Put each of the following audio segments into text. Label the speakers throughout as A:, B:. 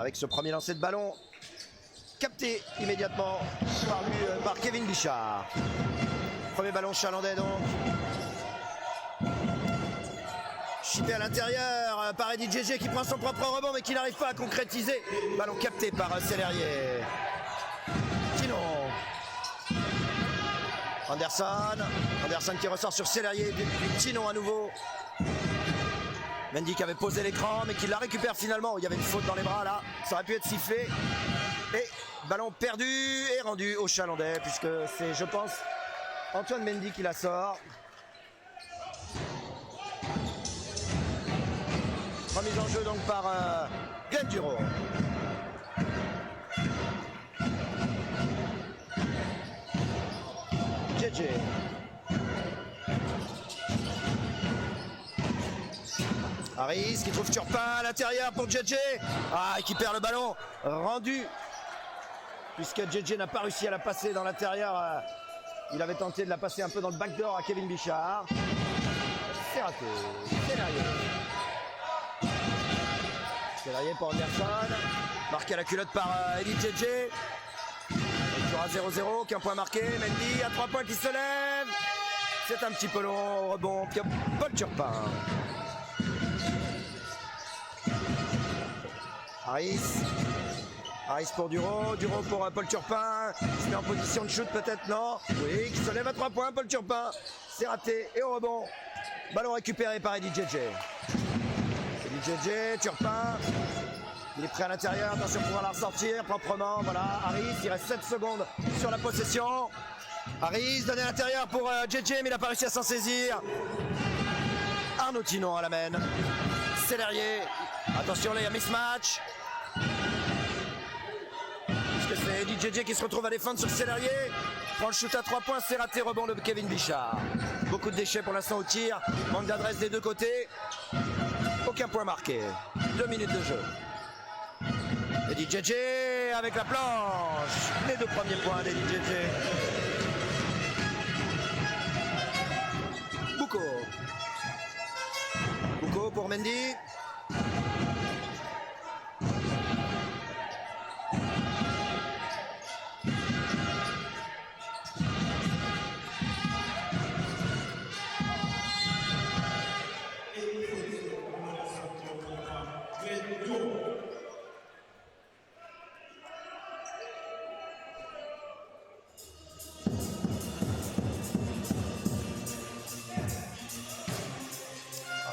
A: avec ce premier lancer de ballon capté immédiatement par Kevin Bichard. Premier ballon chalandais donc. Chippé à l'intérieur par Eddie JJ qui prend son propre rebond mais qui n'arrive pas à concrétiser. Ballon capté par Sellerier. Tino. Anderson qui ressort sur Sellerier. Tino à nouveau. Mendy qui avait posé l'écran mais qui la récupère finalement. Il y avait une faute dans les bras là. Ça aurait pu être sifflé. Et ballon perdu et rendu au Chalandais puisque c'est, je pense, Antoine Mendy qui la sort. Remise en jeu donc par Glenn Duro. JJ. Harris qui trouve Turpin à l'intérieur pour JJ. Ah, et qui perd le ballon. Rendu. Puisque JJ n'a pas réussi à la passer dans l'intérieur. Il avait tenté de la passer un peu dans le backdoor à Kevin Bichard. C'est raté. Sellerier pour Anderson. Marqué à la culotte par Eddie JJ. Toujours à 0-0. Qu'un point marqué. Mendy à 3 points qui se lève. C'est un petit peu long. Rebond. Paul Turpin. Harris pour Duro pour Paul Turpin, qui se met en position de shoot peut-être, non? Oui, qui se lève à 3 points, Paul Turpin, c'est raté, et au rebond, ballon récupéré par Eddie JJ. Turpin, il est prêt à l'intérieur, attention pour pouvoir la ressortir proprement, voilà, Harris, il reste 7 secondes sur la possession. Harris donné à l'intérieur pour JJ, mais il n'a pas réussi à s'en saisir. Arnaud Tinon à la main. Sellerier, attention là, il y a mismatch. C'est Eddie JJ qui se retrouve à défendre sur Sellerier. Prend le shoot à 3 points, c'est raté, rebond de Kevin Bichard. Beaucoup de déchets pour l'instant au tir. Manque d'adresse des deux côtés. Aucun point marqué. 2 minutes de jeu. Eddie JJ avec la planche. Les 2 premiers points d'Eddie JJ. Bouko pour Mendy.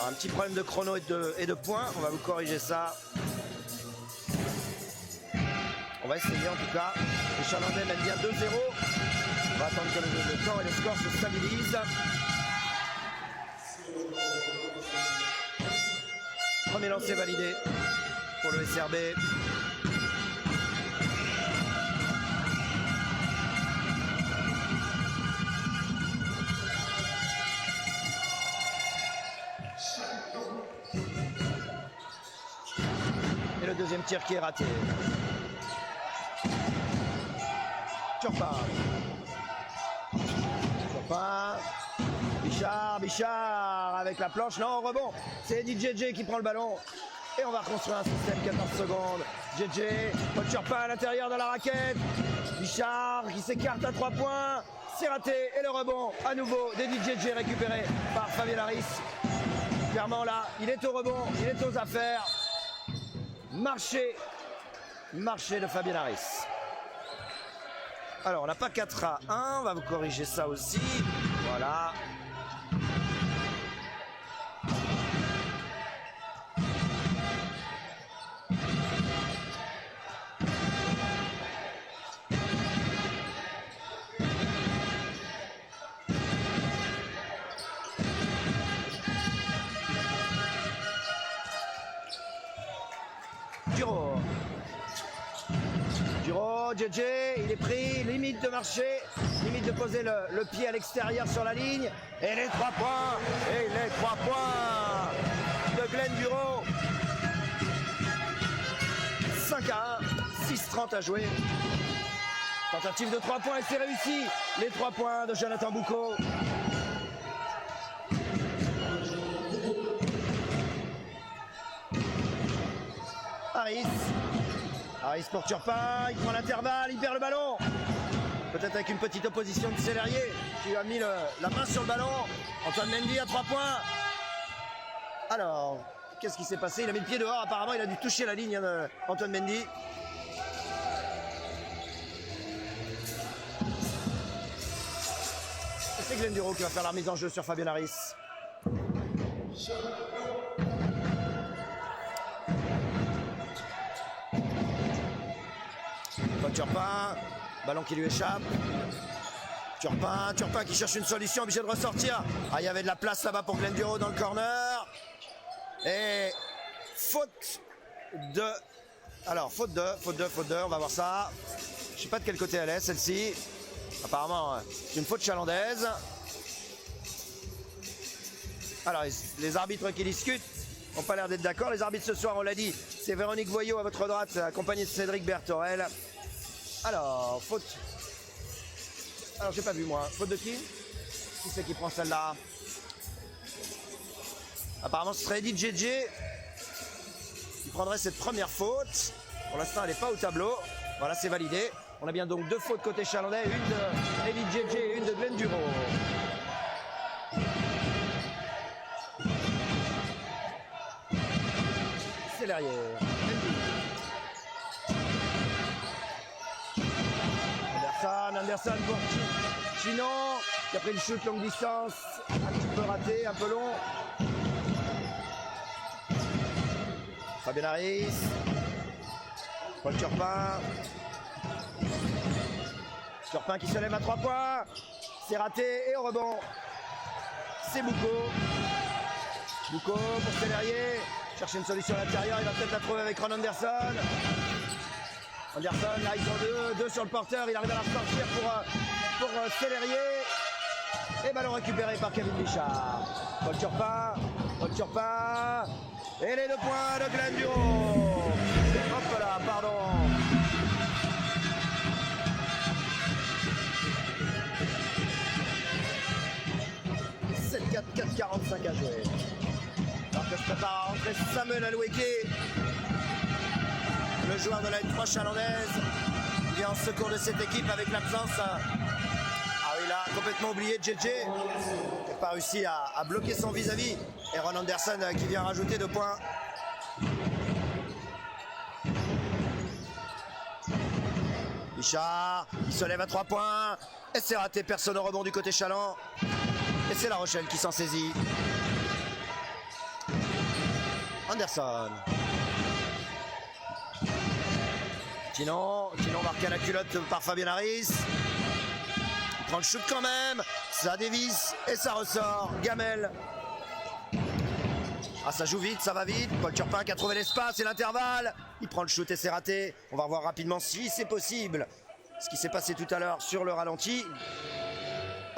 A: Un petit problème de chrono et de points, on va vous corriger ça. On va essayer en tout cas. Les Chalandais mènent bien 2-0. On va attendre que le temps et le score se stabilisent. Premier lancer validé pour le SRB. Le deuxième tir qui est raté. Turpin. Bichard avec la planche. Non, rebond. C'est Eddie JJ qui prend le ballon. Et on va reconstruire un système 14 secondes. JJ, Paul Turpin à l'intérieur de la raquette. Bichard qui s'écarte à 3 points. C'est raté. Et le rebond à nouveau d'Eddie JJ récupéré par Fabien Harris. Clairement là, il est au rebond, il est aux affaires. Marché de Fabien Harris. Alors, on n'a pas 4-1, on va vous corriger ça aussi. Voilà. Duro, JJ, il est pris, limite de marcher, limite de poser le pied à l'extérieur sur la ligne. Et les 3 points, de Glenn Duro. 5-1, 6:30 à jouer. Tentative de 3 points et c'est réussi. Les 3 points de Jonathan Boucaud. Harris Harris pour Turpin, il prend l'intervalle, il perd le ballon. Peut-être avec une petite opposition de Sellerier qui a mis la main sur le ballon. Antoine Mendy à 3 points. Alors, qu'est-ce qui s'est passé? Il a mis le pied dehors, apparemment il a dû toucher la ligne Antoine Mendy. C'est Glenn Duro qui va faire la remise en jeu sur Fabien Harris. Turpin, ballon qui lui échappe. Turpin qui cherche une solution, obligé de ressortir. Ah, il y avait de la place là-bas pour Glenn Duro dans le corner. Et faute de... Alors, faute de, on va voir ça. Je sais pas de quel côté elle est, celle-ci. Apparemment, c'est une faute chalandaise. Alors, les arbitres qui discutent n'ont pas l'air d'être d'accord. Les arbitres ce soir, on l'a dit, c'est Véronique Voyot à votre droite, accompagnée de Cédric Berthorel. Alors, faute. Alors, j'ai pas vu moi. Faute de qui? Qui c'est qui prend celle-là? Apparemment, ce serait Eddie JJ qui prendrait cette première faute. Pour l'instant, elle n'est pas au tableau. Voilà, c'est validé. On a bien donc 2 fautes côté chalandais, une de Eddie JJ et une de Glenn Duro. Sellerier. Anderson pour Chinon qui a pris le shoot longue distance, un petit peu raté, un peu long. Fabien Harris, Paul Turpin. Turpin qui se lève à 3 points, c'est raté et au rebond, c'est Boucaud. Boucaud pour Sellerier, chercher une solution à l'intérieur, il va peut-être la trouver avec Ron Anderson. Anderson, là ils sont deux sur le porteur, il arrive à la sortir pour Sellerier. Et ballon récupéré par Kevin Bichard. Paul Turpin. Et les 2 points de Glenn Duro. Hop là, pardon. « 4-45 à jouer. Alors que se prépare à rentrer Samuel Aloueke, le joueur de la N3 chalandaise, qui vient en secours de cette équipe avec l'absence. Ah oui, il a complètement oublié JJ, qui n'a pas réussi à bloquer son vis-à-vis. Et Ron Anderson qui vient rajouter 2 points. Bichard, il se lève à 3 points. Et c'est raté, personne au rebond du côté chaland. Et c'est La Rochelle qui s'en saisit. Anderson. Chinon marqué à la culotte par Fabien Harris. Il prend le shoot quand même. Ça dévisse et ça ressort. Gamel. Ah, ça joue vite, ça va vite. Paul Turpin qui a trouvé l'espace et l'intervalle. Il prend le shoot et c'est raté. On va voir rapidement si c'est possible. Ce qui s'est passé tout à l'heure sur le ralenti.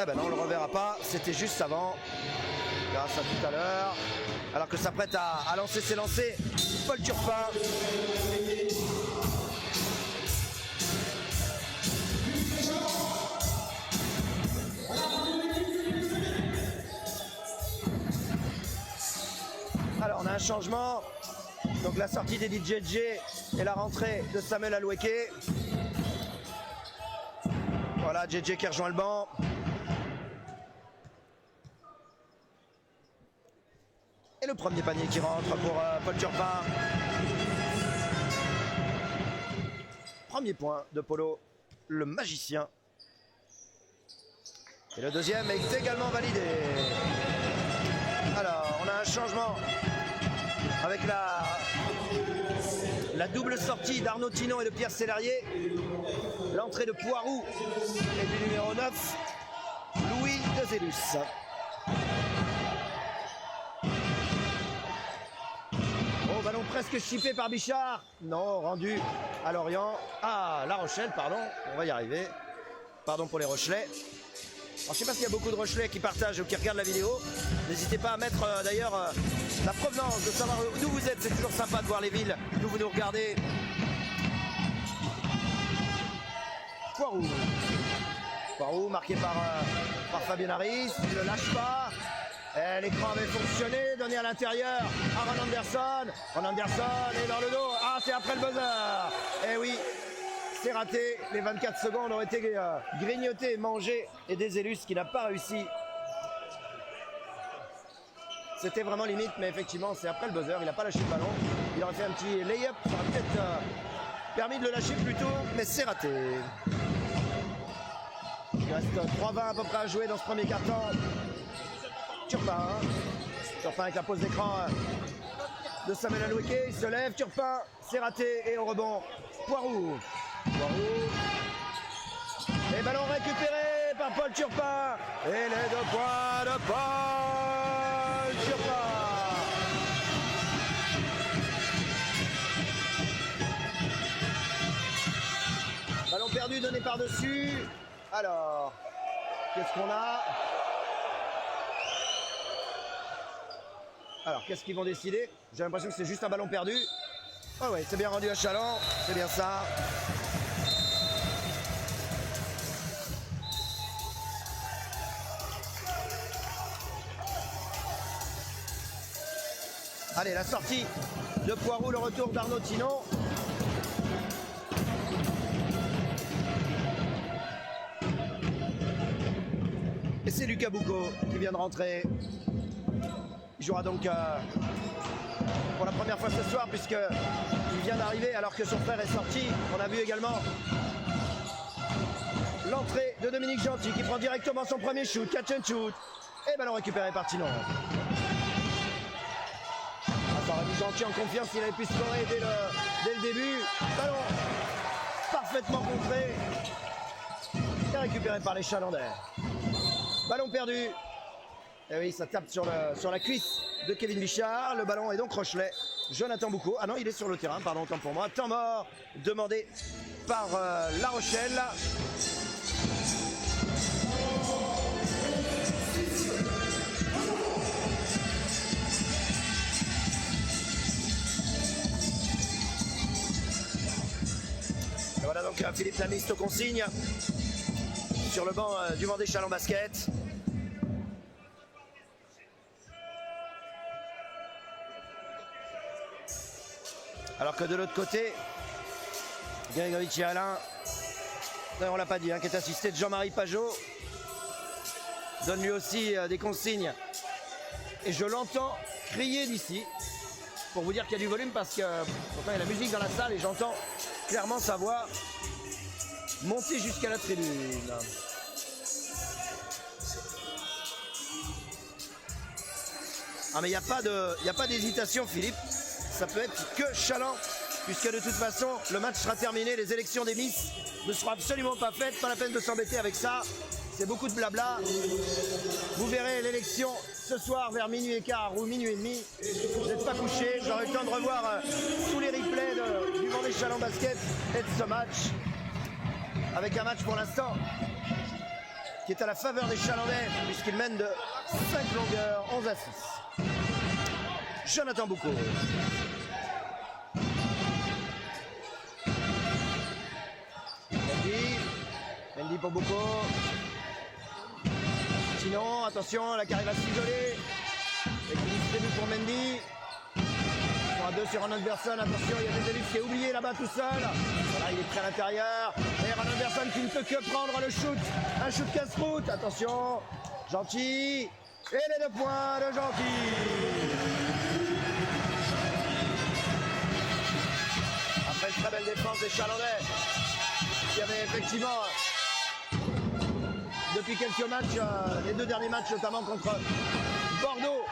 A: Eh ben non, on le reverra pas. C'était juste avant. Grâce à tout à l'heure. Alors que s'apprête à lancer ses lancers. Paul Turpin. Alors on a un changement. Donc la sortie d'Eddie JJ et la rentrée de Samuel Aloueke. Voilà, JJ qui rejoint le banc. Et le premier panier qui rentre pour Paul Turpin. Premier point de Polo, le magicien. Et le deuxième est également validé. Alors, on a un changement avec la double sortie d'Arnaud Tinon et de Pierre Sellerier. L'entrée de Poirou et du numéro 9, Louis Dezellus. Oh, ballon presque chippé par Bichard. Non, rendu à Lorient. Ah, La Rochelle, pardon. On va y arriver. Pardon pour les Rochelais. Alors, je ne sais pas s'il y a beaucoup de Rochelais qui partagent ou qui regardent la vidéo. N'hésitez pas à mettre d'ailleurs la provenance, de savoir d'où vous êtes. C'est toujours sympa de voir les villes d'où vous nous regardez. Poirou marqué par Fabien Harris. Il ne lâche pas. L'écran avait fonctionné, donné à l'intérieur à Ron Anderson. Ron Anderson est dans le dos. Ah, c'est après le buzzer. Eh oui, c'est raté. Les 24 secondes ont été grignotées, mangées. Et Dezelus qui n'a pas réussi. C'était vraiment limite, mais effectivement, c'est après le buzzer. Il n'a pas lâché le ballon. Il aurait fait un petit lay-up. Ça aurait peut-être permis de le lâcher plus tôt, mais c'est raté. Il reste 3-20 à peu près à jouer dans ce premier quart-temps. Turpin avec la pause d'écran de Samuel Aloueke. Il se lève, Turpin, c'est raté. Et au rebond, Poirou. Et ballon récupéré par Paul Turpin. Et les 2 points de Paul Turpin. Ballon perdu, donné par-dessus. Alors, qu'est-ce qu'on a? Alors, qu'est-ce qu'ils vont décider? J'ai l'impression que c'est juste un ballon perdu. Ah ouais, c'est bien rendu à Chaland, c'est bien ça. Allez, la sortie de Poirou, le retour d'Arnaud Thinon. Et c'est Lucas Boucaud qui vient de rentrer. Il jouera donc pour la première fois ce soir puisqu'il vient d'arriver alors que son frère est sorti. On a vu également l'entrée de Dominique Gentil qui prend directement son premier shoot, catch and shoot. Et ballon récupéré par Thinon. Ça aurait mis Gentil en confiance s'il avait pu scorer dès le début. Ballon parfaitement contré et récupéré par les Chalandais. Ballon perdu. Et oui, ça tape sur la cuisse de Kevin Bichard. Le ballon est donc Rochelet. Jonathan Boucaud. Ah non, il est sur le terrain, pardon, autant pour moi. Temps mort demandé par La Rochelle. Et voilà donc Philippe Lamiste aux consignes sur le banc du Vendée Chaland Basket. Alors que de l'autre côté, Grégory Alain, on l'a pas dit, qui est assisté de Jean-Marie Pajot, donne lui aussi des consignes. Et je l'entends crier d'ici, pour vous dire qu'il y a du volume, parce que pourtant il y a la musique dans la salle et j'entends clairement sa voix monter jusqu'à la tribune. Ah mais il n'y a pas d'hésitation, Philippe. Ça peut être que Chaland, puisque de toute façon, le match sera terminé, les élections des Miss ne seront absolument pas faites, pas la peine de s'embêter avec ça, c'est beaucoup de blabla. Vous verrez l'élection ce soir vers minuit et quart ou minuit et demi. Vous n'êtes pas couché, j'aurai le temps de revoir tous les replays du Vendée Chaland Basket et de ce match, avec un match pour l'instant qui est à la faveur des Chalandais, puisqu'ils mènent de 5 longueurs, 11 à 6. Jonathan Boucaud. Mendy pour Boucaud. Sinon, attention, la carrière va s'isoler. Équilibre prévu pour Mendy. Ils sont à 2 sur Ron Anderson. Attention, il y a des élus qui est oublié là-bas tout seul. Voilà, il est prêt à l'intérieur. Et Ron Anderson qui ne peut que prendre le shoot. Un shoot casse-route. Attention, Gentil. Et les 2 points de Gentil. Après une très belle défense des Chalandais, qui avait effectivement, depuis quelques matchs, les 2 derniers matchs notamment contre Bordeaux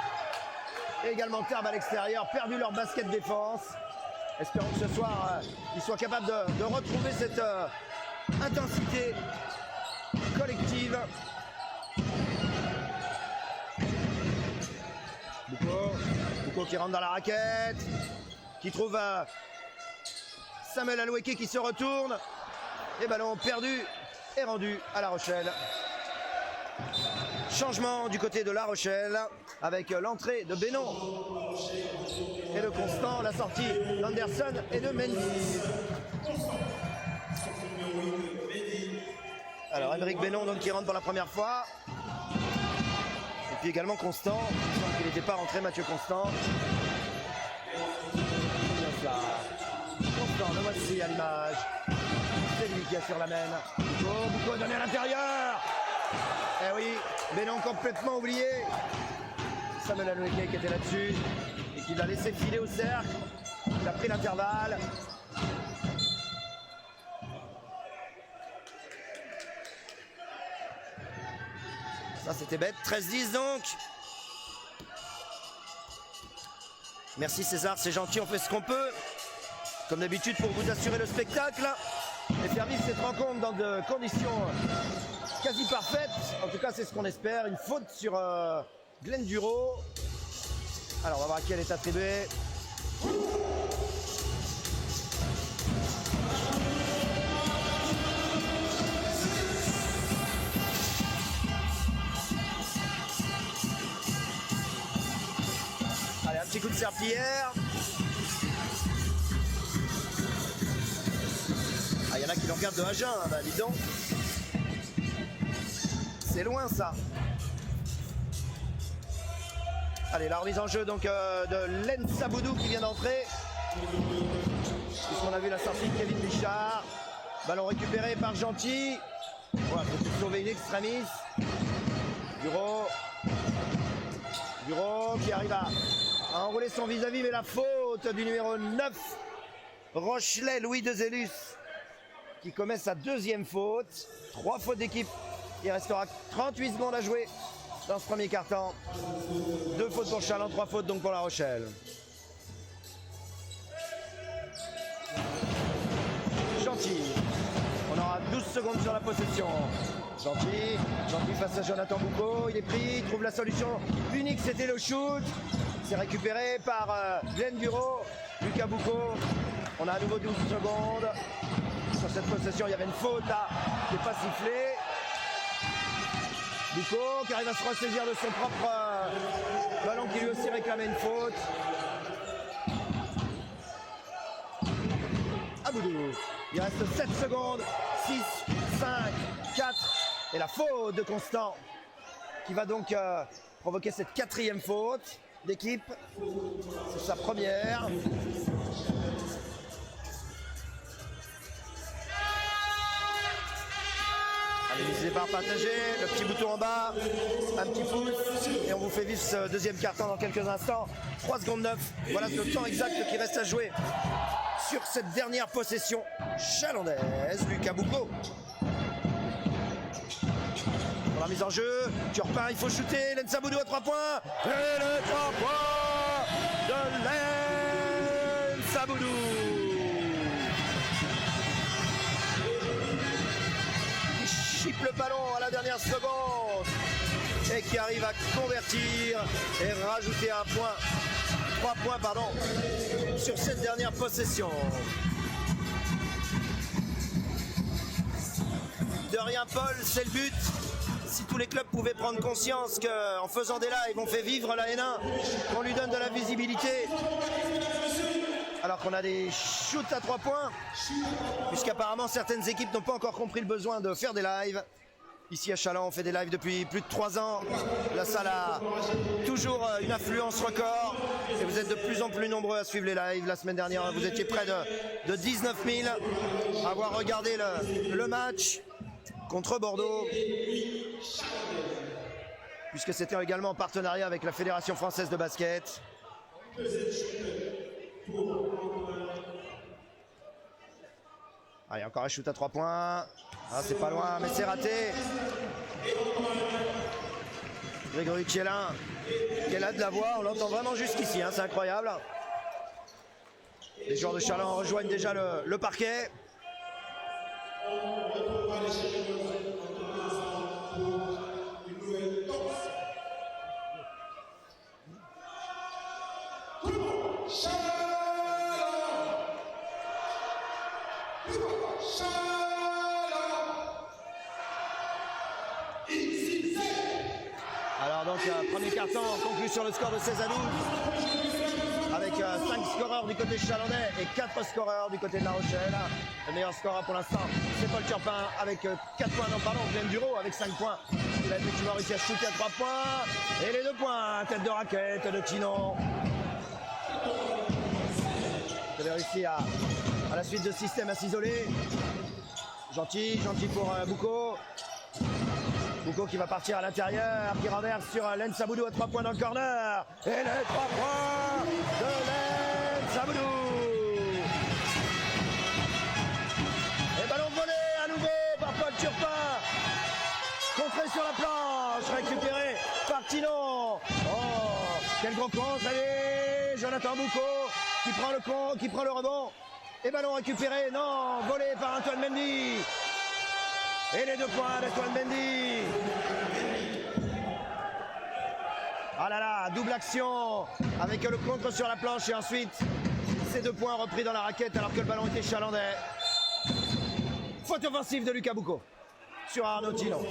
A: et également Tarbes à l'extérieur, perdu leur basket défense. Espérons que ce soir, ils soient capables de retrouver cette intensité collective. Boucaud qui rentre dans la raquette, qui trouve Samuel Aloueke qui se retourne. Et ballon perdu et rendu à La Rochelle. Changement du côté de La Rochelle avec l'entrée de Bénon et de Constant, la sortie d'Anderson et de Mendy. Alors Émeric Bénon donc qui rentre pour la première fois. Et puis également Constant. Il semble qu'il n'était pas rentré, Mathieu Constant. Constant, le voici à l'image. C'est lui qui assure la main. Boucaud donné à l'intérieur. Eh oui, Bénon complètement oublié. Samuel Anoueke qui était là-dessus et qui l'a laissé filer au cercle. Il a pris l'intervalle. Ça c'était bête, 13-10 donc. Merci César, c'est gentil, on fait ce qu'on peut. Comme d'habitude pour vous assurer le spectacle. Et faire vivre cette rencontre dans de conditions quasi parfaites. En tout cas c'est ce qu'on espère. Une faute sur Glenn Duro. Alors on va voir à qui elle est attribuée. Allez, un petit coup de serpillière. Ah, il y en a qui le regardent de à jeun, bah dis donc. C'est loin ça. Allez, la remise en jeu donc de Len Saboudou qui vient d'entrer. Puisqu'on a vu la sortie de Kevin Bichard. Ballon récupéré par Gentil. Voilà, faut sauver une extremis. Bureau qui arrive à enrouler son vis-à-vis, mais la faute du numéro 9, Rochelet Louis Dezellus, qui commet sa deuxième faute. 3 fautes d'équipe. Il restera 38 secondes à jouer dans ce premier quart-temps. 2 fautes pour Chaland, 3 fautes donc pour La Rochelle. Gentil. On aura 12 secondes sur la possession. Gentil face à Jonathan Boucaud. Il est pris, il trouve la solution unique, c'était le shoot. C'est récupéré par Glenn Bureau. Lucas Boucaud. On a à nouveau 12 secondes. Sur cette possession, il y avait une faute là, qui n'est pas sifflée. Boucaud qui arrive à se ressaisir de son propre ballon qui lui aussi réclamait une faute. Aboudou. Il reste 7 secondes. 6, 5, 4. Et la faute de Constant qui va donc provoquer cette 4e faute d'équipe. C'est sa première. Allez, n'hésitez pas à partager, le petit bouton en bas, un petit pouce, et on vous fait vivre ce deuxième quart-temps dans quelques instants. 3 secondes 9, voilà le temps exact qui reste à jouer sur cette dernière possession chalandaise. Lucas Boucaud. Pour la mise en jeu, Turpin, il faut shooter, Len Saboudou à 3 points, et le 3 points de Len Saboudou. Il chipe le ballon à la dernière seconde et qui arrive à convertir et rajouter un point, 3 points pardon, sur cette dernière possession. De rien Paul, c'est le but. Si tous les clubs pouvaient prendre conscience qu'en faisant des lives, on fait vivre la N1, qu'on lui donne de la visibilité, alors qu'on a des shoots à 3 points, puisqu'apparemment certaines équipes n'ont pas encore compris le besoin de faire des lives. Ici à Chaland, on fait des lives depuis plus de 3 ans. La salle a toujours une affluence record et vous êtes de plus en plus nombreux à suivre les lives. La semaine dernière, vous étiez près de 19 000 à avoir regardé le match contre Bordeaux, puisque c'était également en partenariat avec la Fédération française de basket. Allez, encore un shoot à 3 points. Ah, c'est pas loin, mais c'est raté. Grégory Tchélin, qui est là de la voix, on l'entend vraiment jusqu'ici, hein, c'est incroyable. Les joueurs de Chaland rejoignent déjà le parquet. Alors donc premier carton conclu sur le score de 16 à 12 avec 5 scoreurs du côté chalandais et 4 scoreurs du côté de La Rochelle. Le meilleur scoreur pour l'instant, c'est Paul Turpin avec 4 points. Non, pardon, Glenn Duro avec 5 points. Il a effectivement réussi à shooter à 3 points. Et les 2 points, tête de raquette de Tinon. Il a réussi à la suite de système à s'isoler. Gentil pour Bouko. Bouko qui va partir à l'intérieur, qui renverse sur Len Saboudou à 3 points dans le corner. Et les 3 points de Len Saboudou. Et ballon volé à nouveau par Paul Turpin. Contré sur la planche, récupéré par Tinon. Oh, quel gros contre, allez, Jonathan Bouko qui prend le rebond. Et ballon récupéré, non, volé par Antoine Mendy. Et les 2 points d'Antoine Mendy. Ah là là, double action avec le contre sur la planche et ensuite ces 2 points repris dans la raquette alors que le ballon était chalandais. Faute offensive de Lucas Bouko sur Arnaud Tinon.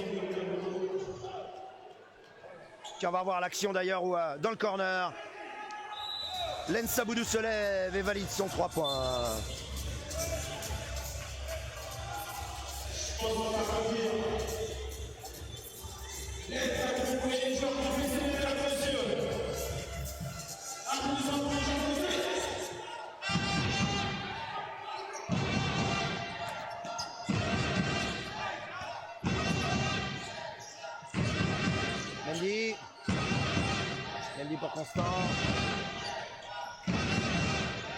A: On va voir l'action d'ailleurs où dans le corner, Len Saboudou se lève et valide son 3 points. Mendy pour Constant.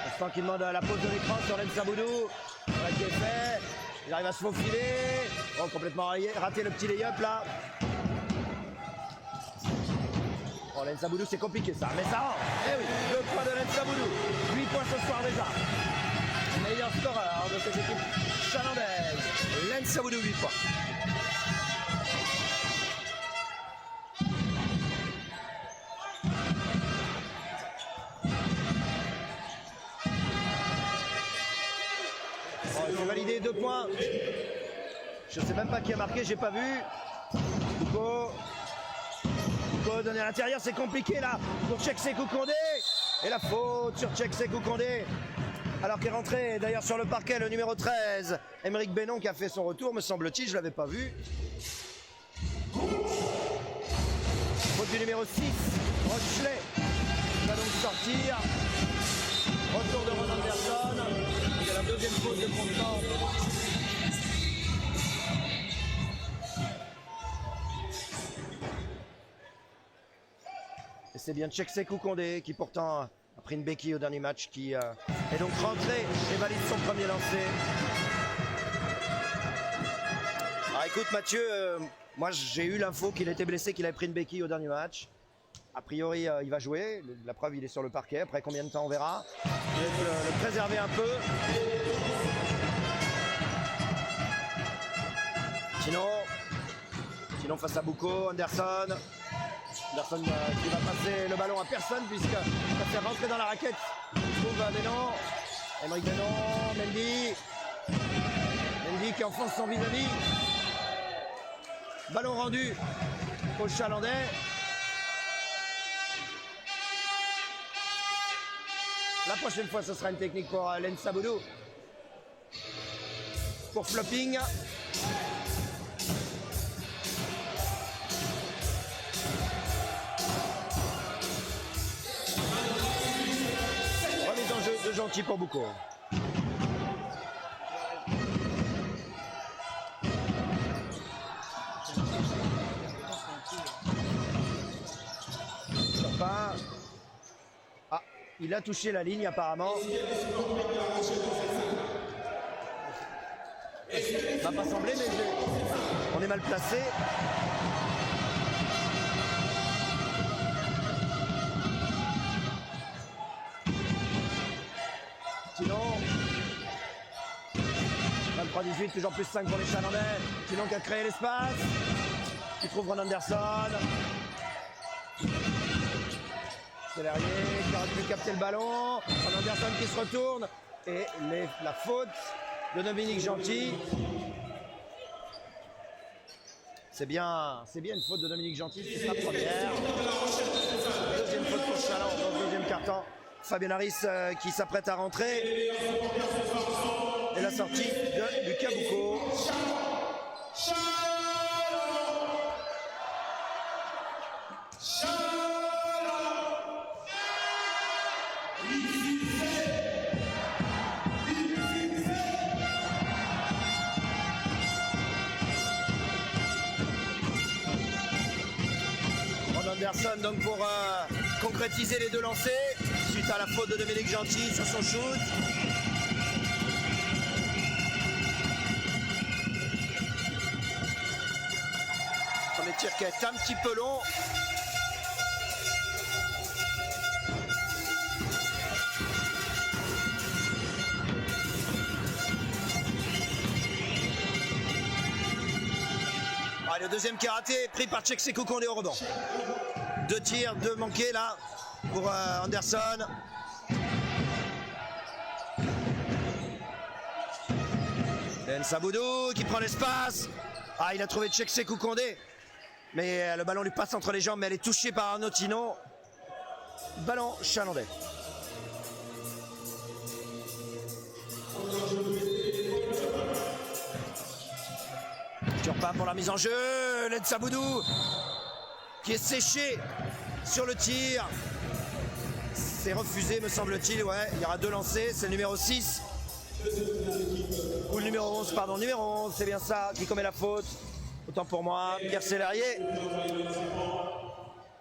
A: Constant qui demande la pause de l'écran sur Len Saboudou. Voilà qui est fait. Il arrive à se faufiler. Oh, complètement raté le petit lay-up là. Oh, Len Saboudou, c'est compliqué ça, mais ça rentre. Eh oui, 2 points de Len Saboudou. 8 points ce soir déjà. Meilleur scoreur de cette équipe chalandaise. Len Saboudou, 8 points. Validé 2 points. Je ne sais même pas qui a marqué, j'ai pas vu. Bouko donné à l'intérieur, c'est compliqué là pour Tcheksekou Kondé. Et la faute sur Tcheksekou Kondé. Alors qu'est rentré d'ailleurs sur le parquet le numéro 13, Émeric Bénon qui a fait son retour, me semble-t-il, je ne l'avais pas vu. Faute du numéro 6, Rochelet va donc sortir. Retour de Ron Anderson. C'est la 2e faute de Constant. Et c'est bien Tcheksekou Kondé qui pourtant a pris une béquille au dernier match qui est donc rentré et valide son premier lancer. Alors écoute Mathieu, moi j'ai eu l'info qu'il était blessé, qu'il avait pris une béquille au dernier match. A priori, il va jouer. La preuve, il est sur le parquet. Après combien de temps, on verra. Il va le préserver un peu. Tinon face à Bouko. Anderson qui va passer le ballon à personne puisque ça fait rentrer dans la raquette. Il trouve Bénon. Émeric Bénon. Mendy qui enfonce son vis-à-vis. Ballon rendu au Chalandais. La prochaine fois, ce sera une technique pour Len Saboudou. Pour flopping. Remise en jeu de Gentil pour Bouko. Turpin. Il a touché la ligne apparemment. Ça m'a pas semblé, mais on est mal placé. Tinon. 23-18, toujours plus 5 pour les Chalandais. Tinon qui a créé l'espace. Qui trouve Ron Anderson. Verrier qui aurait pu capter le ballon. Ron Anderson qui se retourne. Et la faute de Dominique Gentil. C'est bien une faute de Dominique Gentil, c'est sa première. Deuxième faute pour Chaland dans le deuxième quart-temps. Fabien Harris qui s'apprête à rentrer. Et la sortie de Lucas Boucaud. Anderson donc pour concrétiser les deux lancers suite à la faute de Dominique Gentil sur son shoot. Premier tir qui est un petit peu long. Le deuxième qui est raté, pris par Tcheksekou Kondé au rebond. 2 tirs, 2 manqués là pour Anderson. Saboudou qui prend l'espace. Ah, il a trouvé Tcheksekou Kondé. Mais le ballon lui passe entre les jambes, mais elle est touchée par Arnaud Thinon. Ballon chalandais. Turpin pour la mise en jeu, Saboudou qui est séché sur le tir. C'est refusé me semble-t-il, ouais, il y aura 2 lancers, c'est le numéro 6. Ou le numéro 11, pardon, numéro 11, c'est bien ça, qui commet la faute. Autant pour moi, Pierre Sellerier.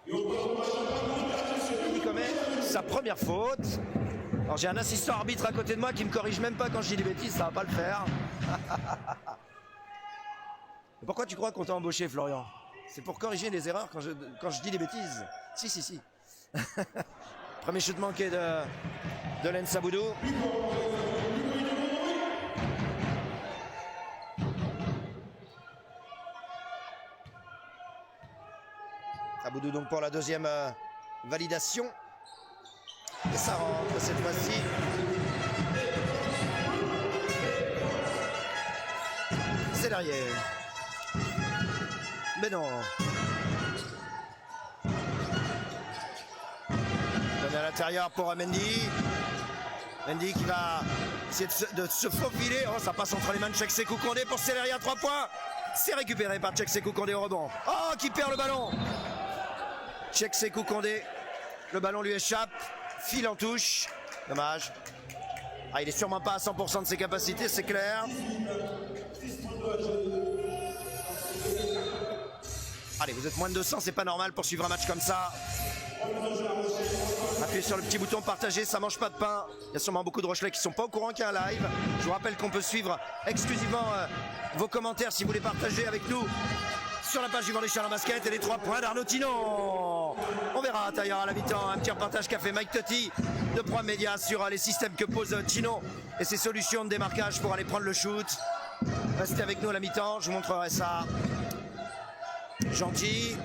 A: Qui commet sa première faute. Alors j'ai un assistant arbitre à côté de moi qui me corrige même pas quand je dis des bêtises, ça va pas le faire. Pourquoi tu crois qu'on t'a embauché, Florian? C'est pour corriger les erreurs quand je dis des bêtises. Si. Premier shoot manqué de Len Saboudou. Saboudou donc pour la deuxième validation. Et ça rentre cette fois-ci. C'est derrière. Mais non. Donne à l'intérieur pour Mendy. Mendy qui va essayer de se faufiler. Oh, ça passe entre les mains de Tcheksekou Kondé pour Sellerier à 3 points. C'est récupéré par Tcheksekou Kondé au rebond. Oh, qui perd le ballon. Tcheksekou Kondé. Le ballon lui échappe. File en touche. Dommage. Ah, il est sûrement pas à 100% de ses capacités, c'est clair. Allez, vous êtes moins de 200, c'est pas normal pour suivre un match comme ça. Appuyez sur le petit bouton partager, ça mange pas de pain. Il y a sûrement beaucoup de Rochelais qui sont pas au courant qu'il y a un live. Je vous rappelle qu'on peut suivre exclusivement vos commentaires si vous voulez partager avec nous sur la page du Vendée Charles Basket et les 3 points d'Arnaud Thinon. On verra d'ailleurs à la mi-temps un petit repartage qu'a fait Mike Totti de Pro Média sur les systèmes que pose Thinon et ses solutions de démarquage pour aller prendre le shoot. Restez avec nous à la mi-temps, je vous montrerai ça. Gentil.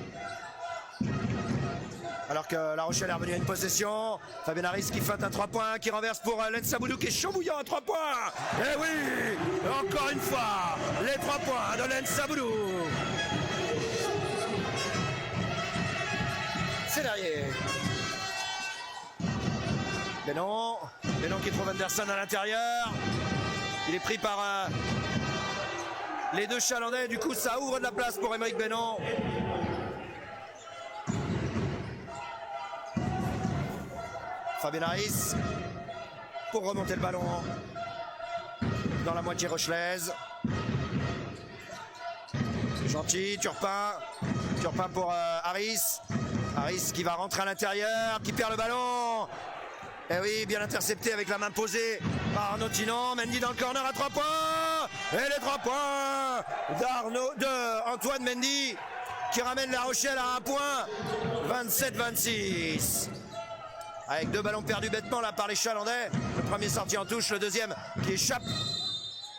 A: Alors que La Rochelle est revenue à une possession. Fabien Harris qui feinte à 3 points, qui renverse pour Len Saboudou qui est chambouillant à 3 points. Et oui, encore une fois, les 3 points de Len Saboudou. C'est derrière. Bénon qui trouve Anderson à l'intérieur. Il est pris par les 2 Chalandais. Du coup, ça ouvre de la place pour Aymeric Bénon. Fabien Harris pour remonter le ballon dans la moitié rochelaise. Gentil, Turpin pour Harris. Harris qui va rentrer à l'intérieur, qui perd le ballon. Et oui, bien intercepté avec la main posée par Arnaud Thinon. Mendy dans le corner à 3 points. Et les 3 points d'Antoine Mendy qui ramène La Rochelle à 1 point. 27-26. Avec 2 ballons perdus bêtement là par les Chalandais. Le premier sorti en touche, le deuxième qui échappe.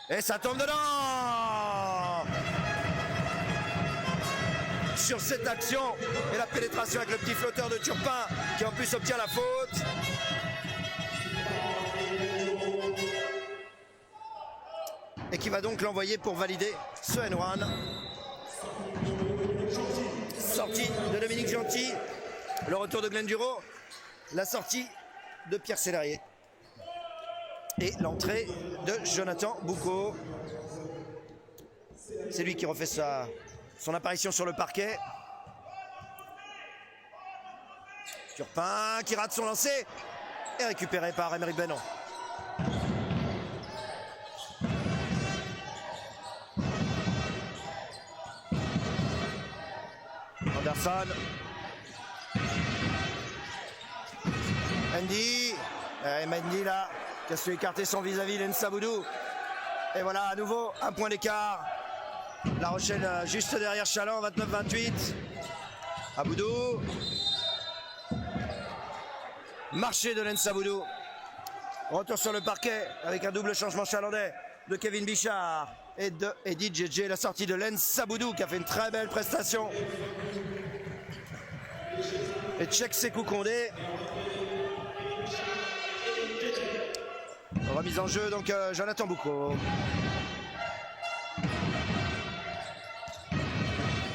A: Et ça tombe dedans. Sur cette action et la pénétration avec le petit flotteur de Turpin qui en plus obtient la faute. Et qui va donc l'envoyer pour valider ce N1. Sortie de Dominique Gentil. Le retour de Glenn Duro. La sortie de Pierre Sellerier. Et l'entrée de Jonathan Boucaud. C'est lui qui refait son apparition sur le parquet. Turpin qui rate son lancer et récupéré par Aymeric Benon. Anderson. Mendy. Et Mendy là, qui a su écarter son vis-à-vis Lensa Boudou. Et voilà, à nouveau, un point d'écart. La Rochelle juste derrière Chaland, 29-28. Aboudou. Marché de Lensa Boudou. Retour sur le parquet avec un double changement chalandais de Kevin Bichard et de Eddie JJ. La sortie de Lensa Boudou qui a fait une très belle prestation. Et Tchèque Sékou Condé. Remise en jeu donc Jonathan Boucaud.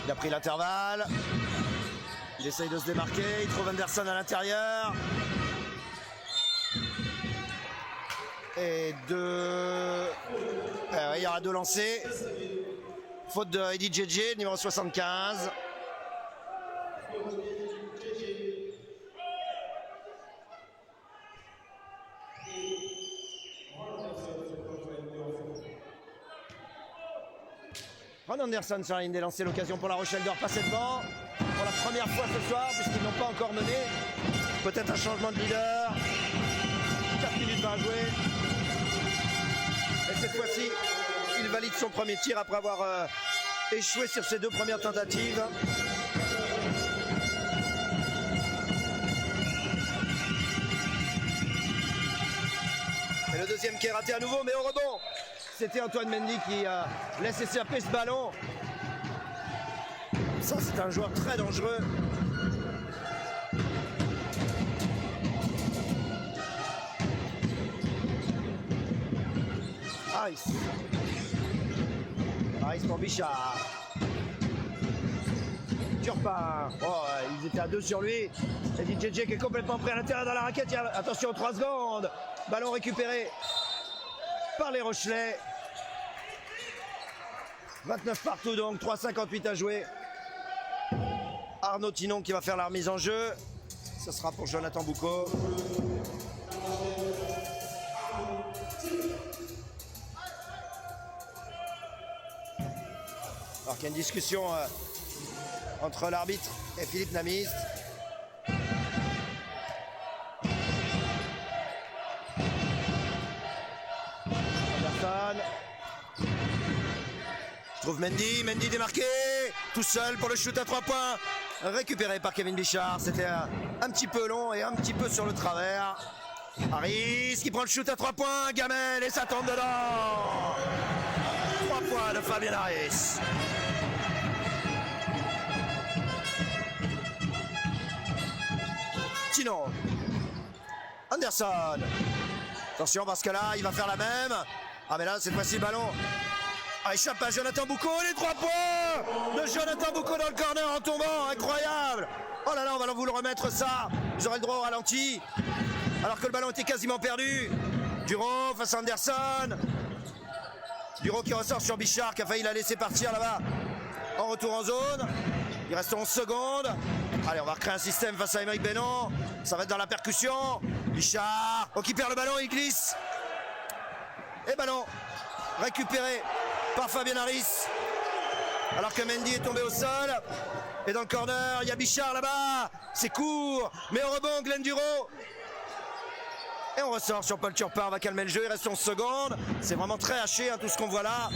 A: Il a pris l'intervalle. Il essaye de se démarquer. Il trouve Anderson à l'intérieur. Et il y aura 2 lancers. Faute de Eddie JJ, numéro 75. Ron Anderson sur la ligne des lancers, l'occasion pour La Rochelle de repasser devant pour la première fois ce soir puisqu'ils n'ont pas encore mené. Peut-être un changement de leader. 4 minutes à jouer. Et cette fois-ci, il valide son premier tir après avoir échoué sur ses 2 premières tentatives. Et le deuxième qui est raté à nouveau, mais au rebond. C'était Antoine Mendy qui laisse échapper ce ballon. Ça, c'est un joueur très dangereux. Harris. Harris pour Bichard. Turpin. Oh, ils étaient à 2 sur lui. Et JJ qui est complètement prêt à l'intérieur dans la raquette. Attention, 3 secondes. Ballon récupéré par les Rochelais. 29 partout donc, 3,58 à jouer. Arnaud Tinon qui va faire la remise en jeu. Ce sera pour Jonathan Boucaud. Alors qu'il y a une discussion entre l'arbitre et Philippe Namiste. Anderson. Je trouve Mendy démarqué, tout seul pour le shoot à 3 points. Récupéré par Kevin Bichard. C'était un petit peu long et un petit peu sur le travers. Harris qui prend le shoot à 3 points. Gamel et ça tombe dedans. 3 points de Fabien Harris. Tino. Anderson. Attention parce que là, il va faire la même. Ah mais là, cette fois-ci, le ballon échappe à Jonathan Boucaud. Les 3 points de Jonathan Boucaud dans le corner en tombant. Incroyable. Oh là là, on va vous le remettre ça. Vous aurez le droit au ralenti. Alors que le ballon était quasiment perdu. Duro face à Anderson. Duro qui ressort sur Bichard qui a failli la laisser partir là-bas. En retour en zone. Il reste 11 secondes. Allez, on va recréer un système face à Aymeric Benon. Ça va être dans la percussion. Bichard. Oh, qui perd le ballon, il glisse. Et ballon récupéré par Fabien Harris. Alors que Mendy est tombé au sol. Et dans le corner, il y a Bichard là-bas. C'est court. Mais au rebond, Glenn Duro. Et on ressort sur Paul Turpin. On va calmer le jeu. Il reste 11 secondes. C'est vraiment très haché, hein, tout ce qu'on voit là.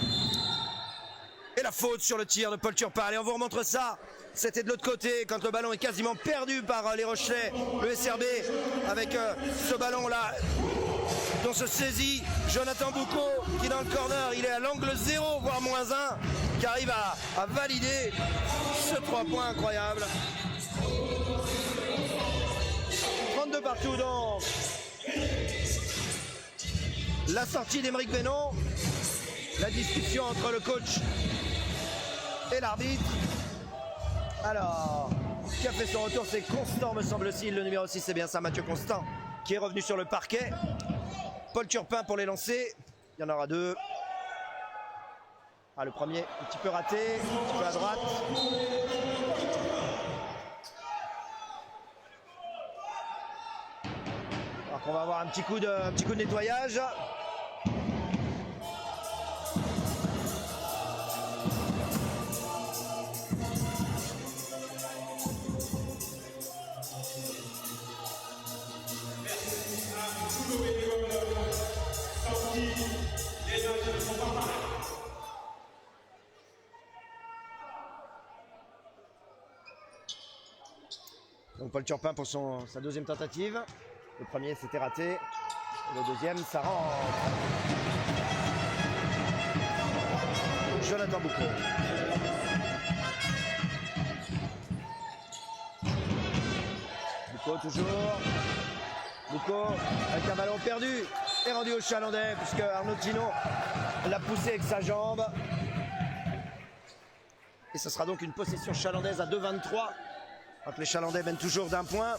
A: Et la faute sur le tir de Paul Turpin. Allez, on vous remontre ça. C'était de l'autre côté quand le ballon est quasiment perdu par les Rochelais. Le SRB avec ce ballon-là dont se saisit Jonathan Boucaud qui est dans le corner. Il est à l'angle 0, voire moins 1, qui arrive à valider ce 3 points incroyable. 32 partout donc. La sortie d'Aymeric Benon. La discussion entre le coach et l'arbitre. Alors, qui a fait son retour? C'est Constant, me semble-t-il. Le numéro 6, c'est bien ça, Mathieu Constant. qui est revenu sur le parquet. Paul Turpin pour les lancer. Il y en aura 2. Ah, le premier un petit peu raté, un petit peu à droite. Alors qu'on va avoir un petit coup de nettoyage. Donc Paul Turpin pour sa deuxième tentative. Le premier c'était raté. Et le deuxième ça rentre. Jonathan Boucaud. Boucaud toujours. Boucaud avec un ballon perdu est rendu au Chalandais puisque Arnaud Tino l'a poussé avec sa jambe. Et ce sera donc une possession chalandaise à 2-23. Donc les Chalandais mènent toujours d'1 point.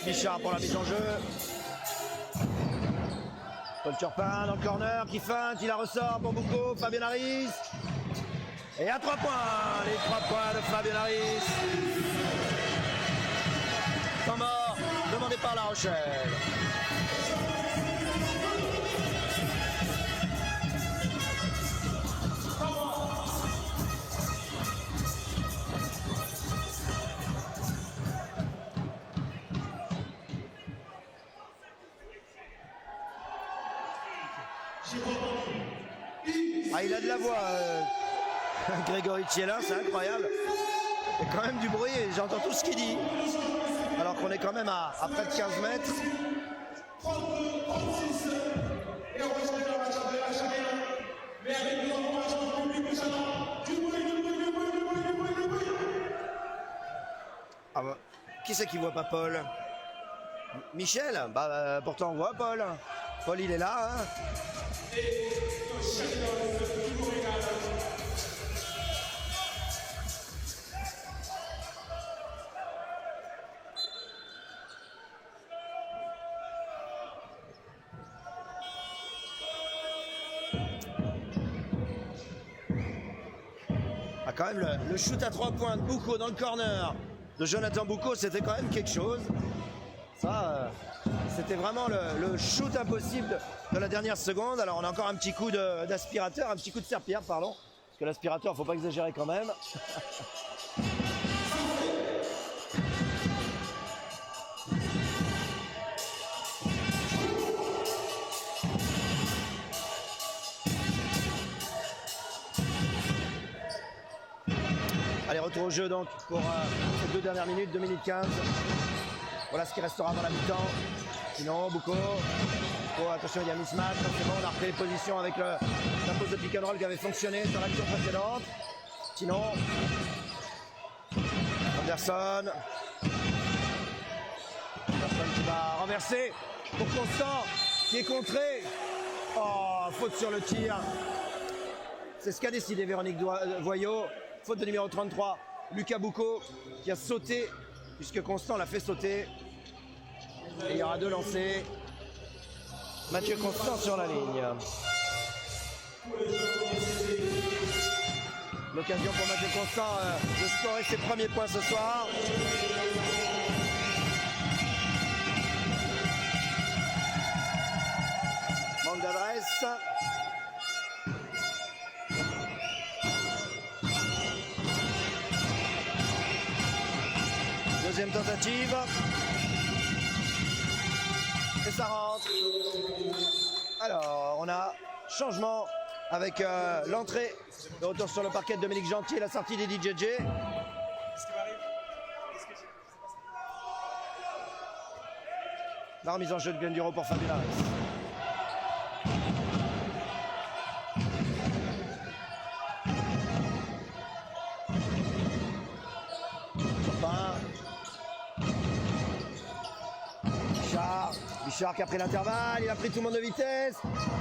A: Bichard pour la mise en jeu. Paul Turpin dans le corner qui feinte, il la ressort pour Boucaud, Fabien Harris. Et à 3 points, les 3 points de Fabien Harris. Temps mort demandé par La Rochelle. Ah, il a de la voix, Grégory Thielin, c'est incroyable. Il y a quand même du bruit et j'entends tout ce qu'il dit. Alors qu'on est quand même à près de 15 mètres. Ah bah, qui c'est qui voit pas Paul? Michel? Bah pourtant on voit Paul. Paul il est là, hein. Ah, quand même le shoot à 3 points de Boucaud dans le corner de Jonathan Boucaud, c'était quand même quelque chose. Ça, c'était vraiment le shoot impossible de la dernière seconde. Alors on a encore un petit coup d'aspirateur, un petit coup de serpillère, pardon. Parce que l'aspirateur, faut pas exagérer quand même. Allez, retour au jeu donc pour ces 2 dernières minutes, 2 minutes 15. Voilà ce qui restera dans la mi-temps. Sinon, Boucaud. Oh, attention, il y a mismatch. C'est bon, on a repris les positions avec la pose de pick and roll qui avait fonctionné sur l'action précédente. Sinon, Anderson. Anderson qui va renverser pour Constant qui est contré. Oh, faute sur le tir. C'est ce qu'a décidé Véronique Voyot. Faute de numéro 33, Lucas Boucaud qui a sauté puisque Constant l'a fait sauter. Et il y aura 2 lancers. Mathieu Constant sur la ligne. L'occasion pour Mathieu Constant de scorer ses premiers points ce soir. Manque d'adresse. Deuxième tentative. Et ça rentre. Alors, on a changement avec l'entrée de retour sur le parquet de Dominique Gentil et la sortie d'Eddie JJ.
B: Qu'est-ce qui m'arrive?
A: La remise en jeu de Glenn Duro pour Fabien Harris. Bichard qui a pris l'intervalle, il a pris tout le monde de vitesse.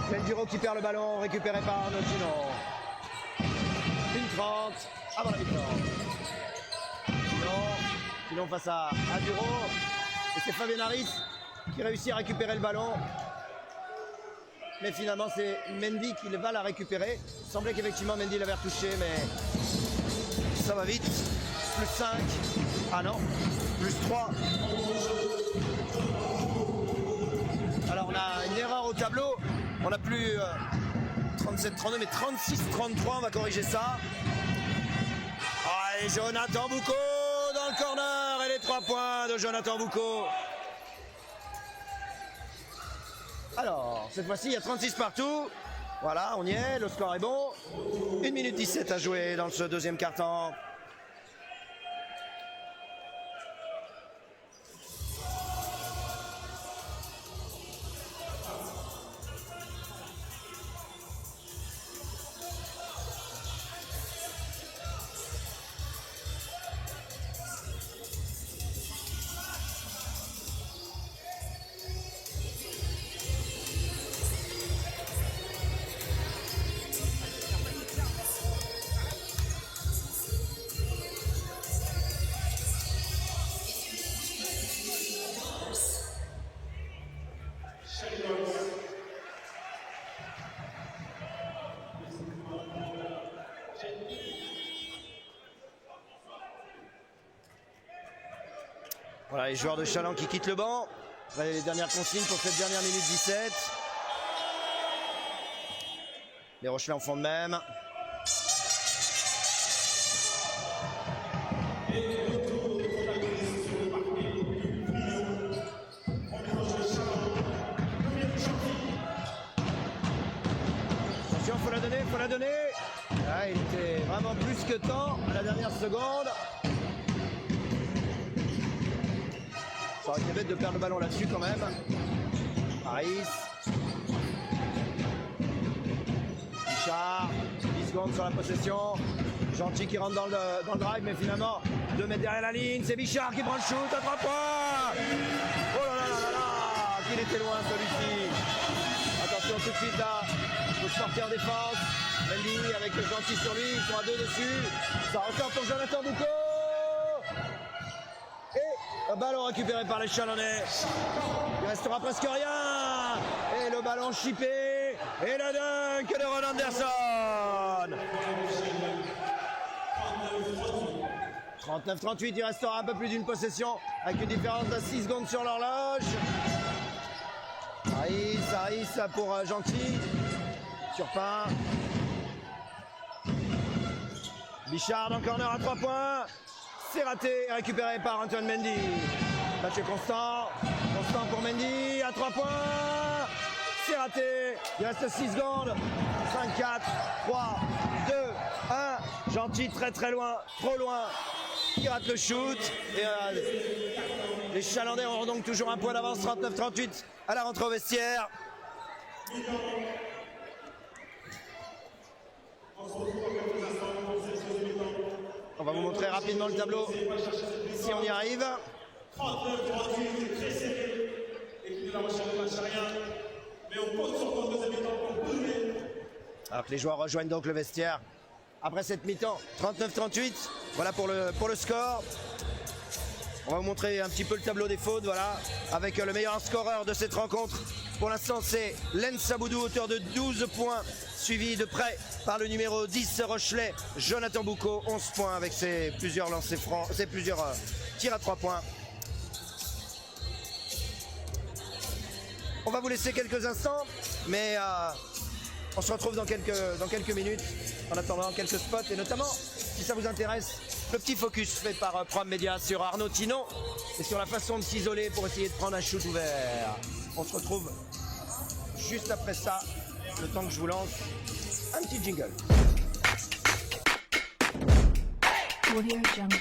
A: Glenn Duro qui perd le ballon, récupéré par Arnaud Tino. 1:30 avant la mi-temps. Sinon face à Duro. Et c'est Fabien Harris qui réussit à récupérer le ballon. Mais finalement c'est Mendy qui va la récupérer. Il semblait qu'effectivement Mendy l'avait retouché, mais ça va vite. Plus 5. Ah non, plus 3. Alors on a une erreur au tableau. On n'a plus 37-32 mais 36-33. On va corriger ça. Ah, et Jonathan Boucaud dans le corner. Et les 3 points de Jonathan Boucaud. Alors, cette fois-ci, il y a 36 partout. Voilà, on y est, le score est bon. 1 minute 17 à jouer dans ce deuxième quart-temps. Voilà les joueurs de Chaland qui quittent le banc. Voilà les dernières consignes pour cette dernière minute 17. Les Rochelais en font de même. Attention, faut la donner. Ah, il était vraiment plus que temps à la dernière seconde. Ça aurait été bête de perdre le ballon là-dessus quand même. Harris. Bichard. 10 secondes sur la possession. Gentil qui rentre dans le drive, mais finalement 2 mètres derrière la ligne. C'est Bichard qui prend le shoot à 3 points. Oh là là là là là, qu'il était loin celui-ci. Attention tout de suite là. Il faut sortir en défense. Mendy avec le Gentil sur lui. Ils sont à 2 dessus. Ça ressort pour Jonathan Boucaud. Le ballon récupéré par les Chalonnais. Il restera presque rien. Et le ballon chippé. Et le dunk de Ron Anderson. 39-38, il restera un peu plus d'une possession avec une différence de 6 secondes sur l'horloge. Harris pour Gentil. Turpin. Bichard dans le corner à 3 points. C'est raté, récupéré par Antoine Mendy. Match Constant pour Mendy à 3 points. C'est raté, il reste 6 secondes. 5, 4, 3, 2, 1. Gentil très très loin, trop loin. Il rate le shoot. Et les Chalandais auront donc toujours un point d'avance, 39-38 à la rentrée au vestiaire. On va vous montrer rapidement le tableau, si on y arrive. Alors que les joueurs rejoignent donc le vestiaire après cette mi-temps. 39-38, voilà pour le score. On va vous montrer un petit peu le tableau des fautes, voilà, avec le meilleur scoreur de cette rencontre. Pour l'instant, c'est Len Saboudou, auteur de 12 points, suivi de près par le numéro 10 Rochelais, Jonathan Boucaud, 11 points avec ses plusieurs lancers francs, ses plusieurs tirs à 3 points. On va vous laisser quelques instants, mais on se retrouve dans quelques minutes, en attendant quelques spots, et notamment, si ça vous intéresse, le petit focus fait par Prom Media sur Arnaud Thinon et sur la façon de s'isoler pour essayer de prendre un shoot ouvert. On se retrouve juste après ça, le temps que je vous lance un petit jingle.
C: Audio Jungle.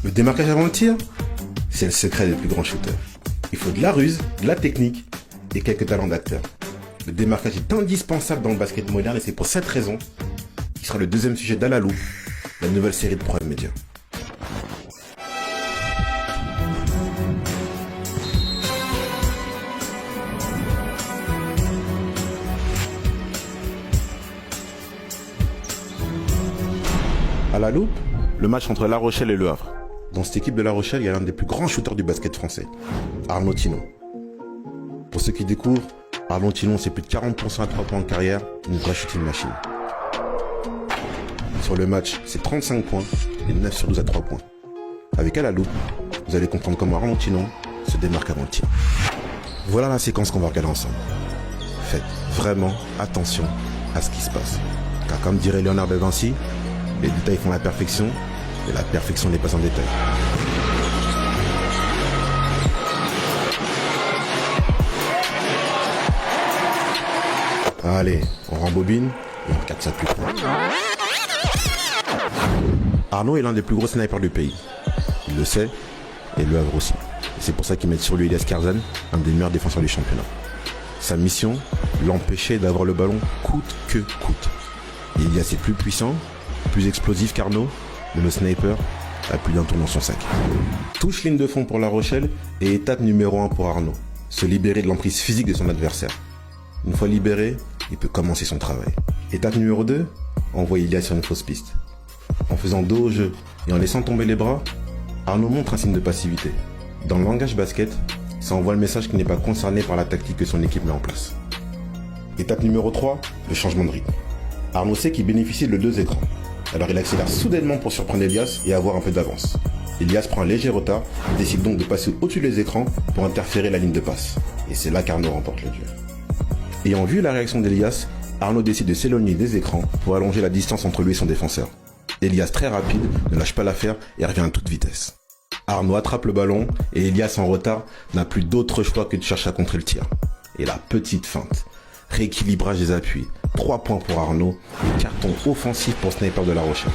D: Le démarquage avant le tir, c'est le secret des plus grands shooters. Il faut de la ruse, de la technique et quelques talents d'acteur. Le démarquage est indispensable dans le basket moderne et c'est pour cette raison qu'il sera le deuxième sujet d'À la loupe, la nouvelle série de Prime Media. À la loupe, le match entre La Rochelle et Le Havre. Dans cette équipe de La Rochelle, il y a l'un des plus grands shooters du basket français, Arnaud Thinon. Pour ceux qui découvrent, Arnaud Thinon, c'est plus de 40% à 3 points en carrière, une vraie shooting machine. Sur le match, c'est 35 points et 9 sur 12 à 3 points. Avec À la loupe, vous allez comprendre comment Arnaud Thinon se démarque avant le tir. Voilà la séquence qu'on va regarder ensemble. Faites vraiment attention à ce qui se passe. Car comme dirait Léonard de Vinci, les détails font la perfection, et la perfection n'est pas en détail. Allez, on rembobine et on regarde ça plus près. Arnaud est l'un des plus gros snipers du pays. Il le sait, et Le Havre aussi. Et c'est pour ça qu'ils mettent sur lui Elias Kerzan, un des meilleurs défenseurs du championnat. Sa mission, l'empêcher d'avoir le ballon coûte que coûte. Elias est plus puissant, plus explosif qu'Arnaud, mais le sniper a plus d'un tour dans son sac. Touche ligne de fond pour La Rochelle et étape numéro 1 pour Arnaud, se libérer de l'emprise physique de son adversaire. Une fois libéré, il peut commencer son travail. Étape numéro 2, envoyer Elias sur une fausse piste. En faisant dos au jeu et en laissant tomber les bras, Arnaud montre un signe de passivité. Dans le langage basket, ça envoie le message qu'il n'est pas concerné par la tactique que son équipe met en place. Étape numéro 3, le changement de rythme. Arnaud sait qu'il bénéficie de 2 écrans. Alors il accélère soudainement pour surprendre Elias et avoir un peu d'avance. Elias prend un léger retard et décide donc de passer au-dessus des écrans pour interférer la ligne de passe. Et c'est là qu'Arnaud remporte le duel. Ayant vu la réaction d'Elias, Arnaud décide de s'éloigner des écrans pour allonger la distance entre lui et son défenseur. Elias, très rapide, ne lâche pas l'affaire et revient à toute vitesse. Arnaud attrape le ballon et Elias, en retard, n'a plus d'autre choix que de chercher à contrer le tir. Et la petite feinte. Rééquilibrage des appuis, 3 points pour Arnaud et carton offensif pour Sniper de La Rochelle.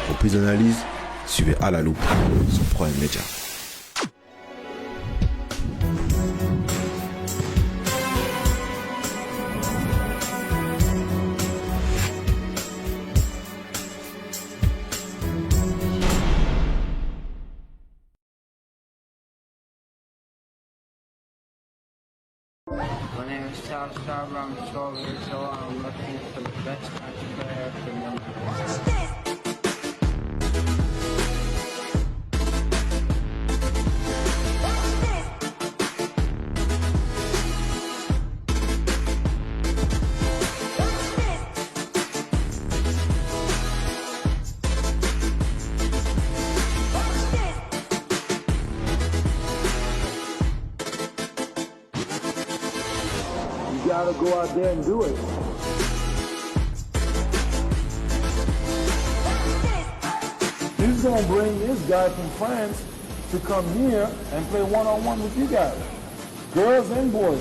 D: Pour plus d'analyse, suivez À la loupe sur Prime Media.
E: My name is Charles Starber. I'm 12 years old. I'm looking for the best country player for me.
F: You gotta go out there and do it. He's gonna bring this guy from France to come here and play one-on-one with you guys, girls and boys.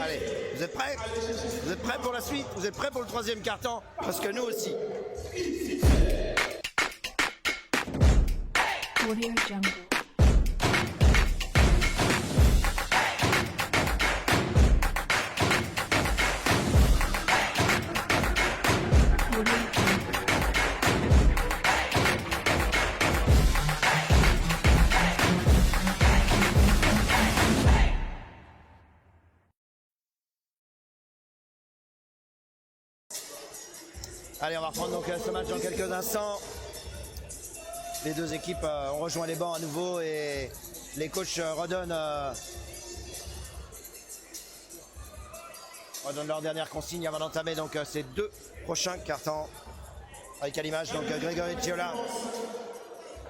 A: Allez, vous êtes prêts? Vous êtes prêts pour la suite? Vous êtes prêts pour le troisième quart-temps? Parce que nous aussi.
C: Audio Jungle. Audio Jungle.
A: Allez, on va reprendre donc ce match dans quelques instants. Les deux équipes ont rejoint les bancs à nouveau et les coachs redonnent leur dernière consigne avant d'entamer donc ces deux prochains cartons. Avec à l'image donc Grégory Thiola,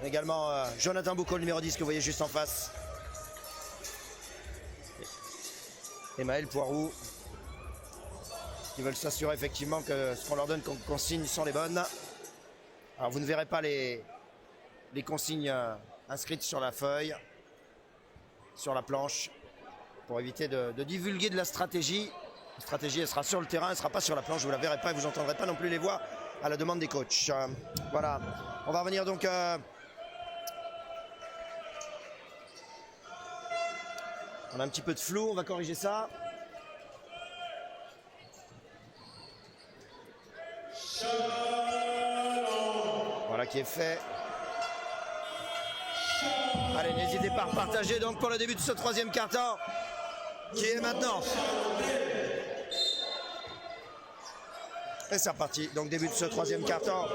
A: également Jonathan Boucault, le numéro 10 que vous voyez juste en face. Et Maël Poirou, qui veulent s'assurer effectivement que ce qu'on leur donne comme consignes sont les bonnes. Alors vous ne verrez pas les consignes inscrites sur la feuille, sur la planche, pour éviter de divulguer de la stratégie. La stratégie, elle sera sur le terrain, elle ne sera pas sur la planche, vous ne la verrez pas et vous n'entendrez pas non plus les voix à la demande des coachs. Voilà, on va revenir donc... on a un petit peu de flou, on va corriger ça. Voilà qui est fait. Allez, n'hésitez pas à partager donc pour le début de ce troisième quart-temps qui est maintenant. Et c'est reparti, donc début de ce troisième quart-temps.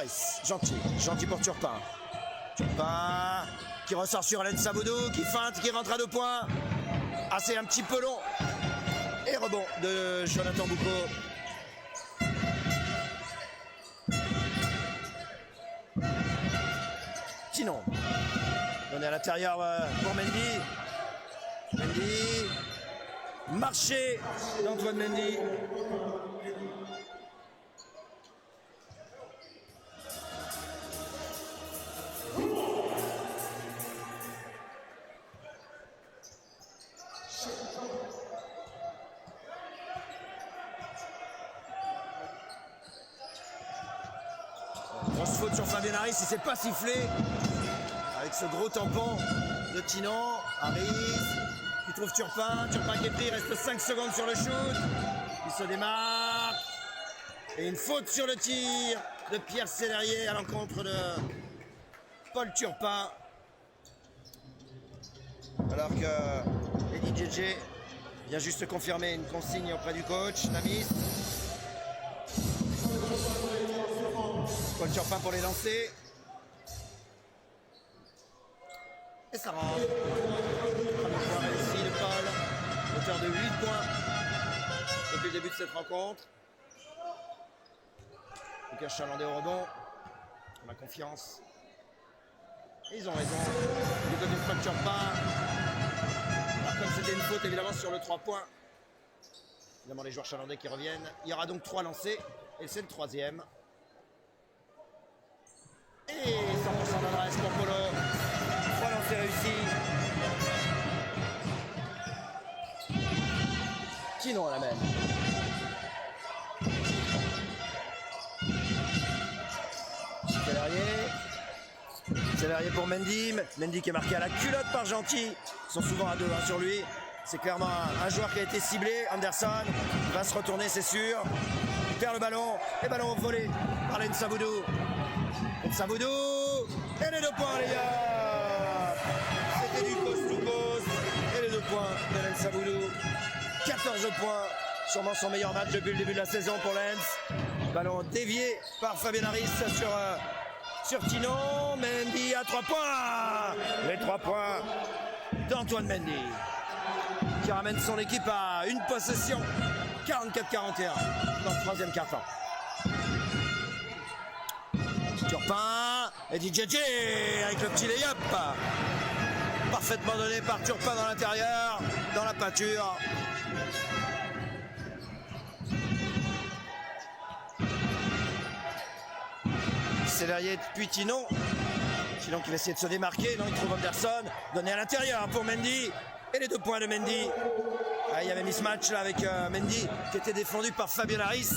A: Ice, gentil pour Turpin. Turpin qui ressort sur Alain Saboudou, qui feinte, qui rentre à 2 points. Ah, c'est un petit peu long. Et rebond de Jonathan Boucault. Sinon, on est à l'intérieur pour Mendy. Mendy. Marché d'Antoine Mendy. Grosse faute sur Fabien Harris, il s'est pas sifflé avec ce gros tampon de Tinon. Harris qui trouve Turpin qui est pris, il reste 5 secondes sur le shoot. Il se démarque. Et une faute sur le tir de Pierre Célérier à l'encontre de Paul Turpin. Alors que Eddie JJ vient juste confirmer une consigne auprès du coach, Namis. Paul Turpin pour les lancer. Et ça rentre. Premier point réussi de Paul, auteur de 8 points depuis le début de cette rencontre. Lucas Chalandais au rebond. On a confiance. Et ils ont raison. Du côté de Paul Turpin. Alors comme c'était une faute évidemment sur le 3 points. Évidemment les joueurs chalandais qui reviennent. Il y aura donc 3 lancés. Et c'est le 3e. Et 100% d'adresse pour Polo. 3 lancers réussis. Tinon à la même. Célérier pour Mendy. Mendy qui est marqué à la culotte par Gentil. Ils sont souvent à 2 sur lui. C'est clairement un joueur qui a été ciblé. Anderson va se retourner, c'est sûr. Il perd le ballon. Et ballon volé par Len Saboudou. Saboudou. Et les 2 points, les gars. C'était du post to post. Et les 2 points de Len Saboudou. 14 points. Sûrement son meilleur match depuis le début de la saison pour Lens. Ballon dévié par Fabien Harris sur Tinon. Mendy à 3 points. Les 3 points d'Antoine Mendy, qui ramène son équipe à une possession. 44-41 dans le 3e quart-temps. Turpin et DJ avec le petit lay-up. Parfaitement donné par Turpin dans l'intérieur, dans la peinture. Célérier puis Tinon. Sinon qui va essayer de se démarquer. Non, il trouve Anderson. Donné à l'intérieur pour Mendy. Et les 2 points de Mendy. Ah, il y avait mis ce match là avec Mendy qui était défendu par Fabien Harris.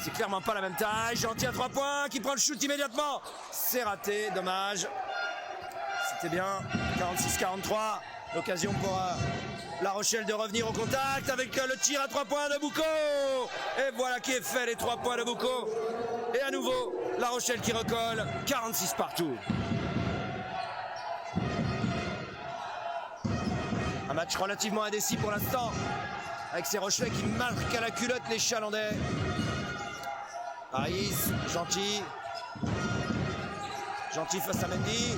A: C'est clairement pas la même taille. Gentil à 3 points qui prend le shoot immédiatement. C'est raté, dommage. C'était bien. 46-43. L'occasion pour La Rochelle de revenir au contact avec le tir à 3 points de Boucau. Et voilà qui est fait, les 3 points de Boucau. Et à nouveau, La Rochelle qui recolle. 46 partout. Un match relativement indécis pour l'instant, avec ces Rochelais qui marquent à la culotte les Chalandais. Harris, Gentil. Gentil face à Mendy.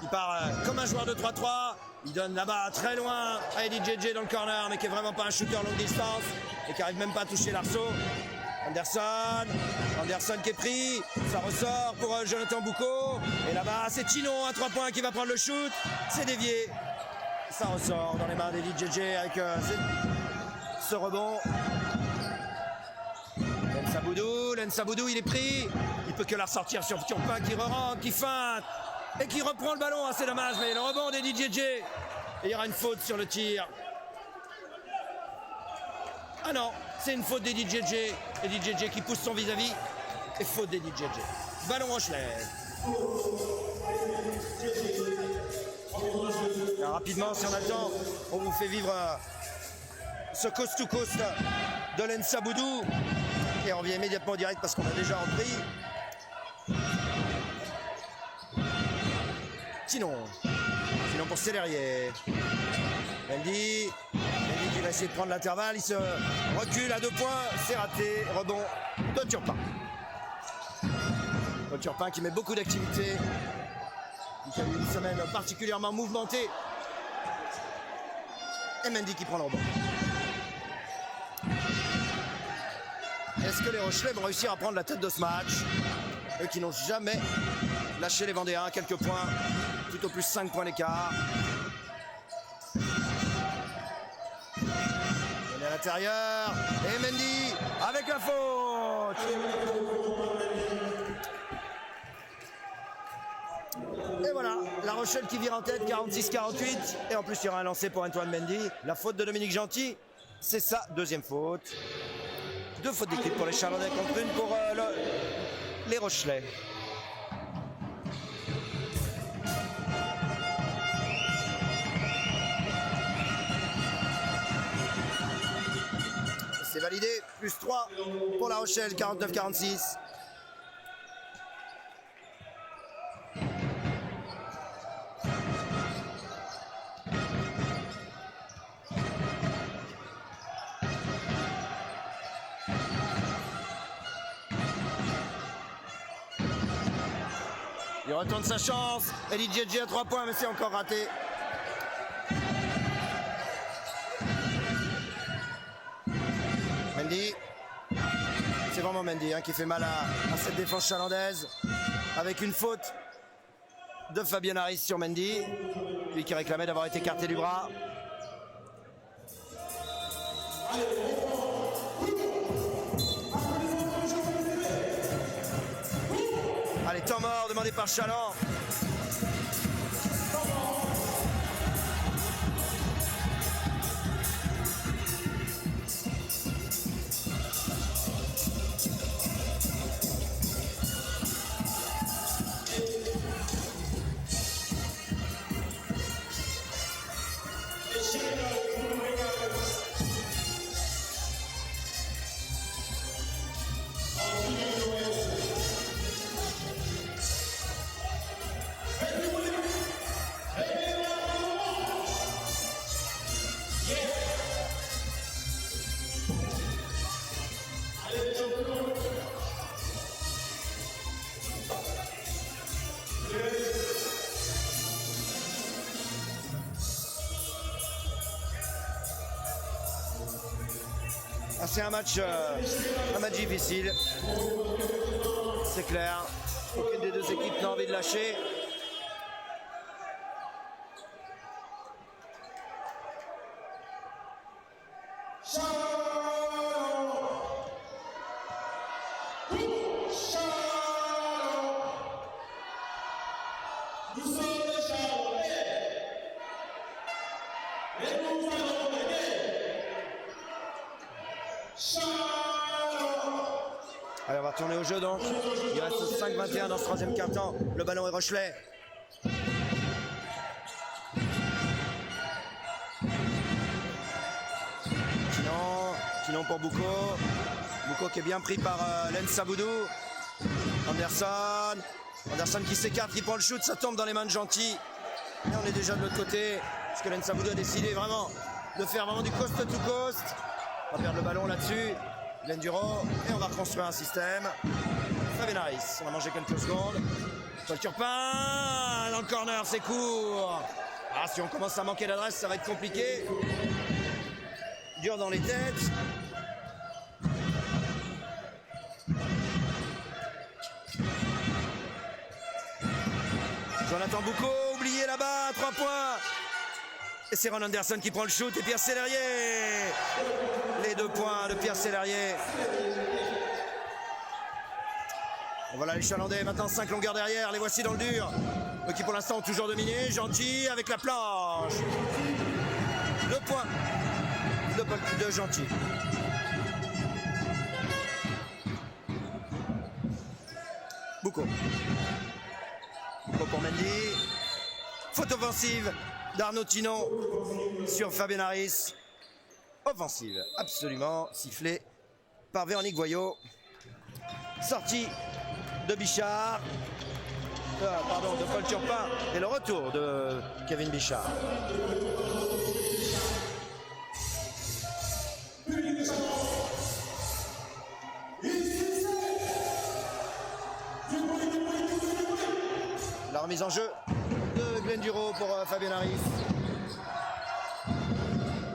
A: Il part comme un joueur de 3-3. Il donne là-bas très loin à Eddie JJ dans le corner, mais qui est vraiment pas un shooter longue distance et qui arrive même pas à toucher l'arceau. Anderson qui est pris. Ça ressort pour Jonathan Boucau. Et là-bas, c'est Chinon à 3 points qui va prendre le shoot. C'est dévié. Ça ressort dans les mains d'Eddie JJ avec ce rebond. Lensaboudou, il est pris. Il peut que la ressortir sur Turpin qui re-rentre, qui feinte et qui reprend le ballon. C'est dommage, mais le rebond d'Eddie JJ. Et il y aura une faute sur le tir. Ah non, c'est une faute d'Eddie JJ. Eddie JJ qui pousse son vis-à-vis. Et faute d'Eddie JJ. Ballon Rochelet. Et rapidement, si on a le temps, on vous fait vivre ce coast-to-coast de Lensaboudou. Et on vient immédiatement en direct parce qu'on a déjà repris. Sinon pour Célérier. Mendy qui va essayer de prendre l'intervalle. Il se recule à 2 points. C'est raté. Rebond de Turpin. Turpin qui met beaucoup d'activité. Il a eu une semaine particulièrement mouvementée. Et Mendy qui prend le rebond. Est-ce que les Rochelais vont réussir à prendre la tête de ce match? Eux qui n'ont jamais lâché les Vendéens, quelques points, tout au plus 5 points d'écart. Il est à l'intérieur, et Mendy avec la faute. Et voilà, La Rochelle qui vire en tête, 46-48. Et en plus, il y aura un lancer pour Antoine Mendy. La faute de Dominique Gentil, c'est sa 2e faute. 2 fautes d'équipe pour les Chalandais contre une pour les Rochelais. C'est validé, plus 3 pour La Rochelle, 49-46. Il retourne sa chance. Eddie JJ à 3 points, mais c'est encore raté. Mendy. C'est vraiment Mendy qui fait mal à cette défense chalandaise. Avec une faute de Fabien Harris sur Mendy. Lui qui réclamait d'avoir été écarté du bras. Allez, temps mort demandé par Chaland. C'est un match difficile, c'est clair. Aucune des 2 équipes n'a envie de lâcher. Allez, on va retourner au jeu donc. Il reste 5-21 dans ce troisième quart-temps. Le ballon est Rochelet. Sinon pour Bouko. Bouko qui est bien pris par Len Saboudou. Anderson qui s'écarte, qui prend le shoot, ça tombe dans les mains de Gentil. Et on est déjà de l'autre côté. Parce que Len Saboudou a décidé vraiment de faire vraiment du coast to coast. On va perdre le ballon là-dessus. Glenn Duro. Et on va reconstruire un système. Fabien Harris. On a mangé quelques secondes. Paul Turpin dans le corner, c'est court. Ah, si on commence à manquer d'adresse, ça va être compliqué. Dur dans les têtes. Jonathan Bouko, oublié là-bas, 3 points. Et c'est Ron Anderson qui prend le shoot et Pierre Sellerier. Les 2 points de Pierre Sellerier. Et voilà les Chalandais, maintenant 5 longueurs derrière, les voici dans le dur. Eux qui pour l'instant ont toujours dominé, Gentil avec la planche. 2 points de Gentil. Bouko. Bouko pour Mendy. Faute offensive d'Arnaud Tinon sur Fabien Harris. Offensive, absolument sifflée par Véronique Voyot. Sortie de Bichard. De Paul Turpin. Et le retour de Kevin Bichard. La remise en jeu de Glenn Duro pour Fabien Harris.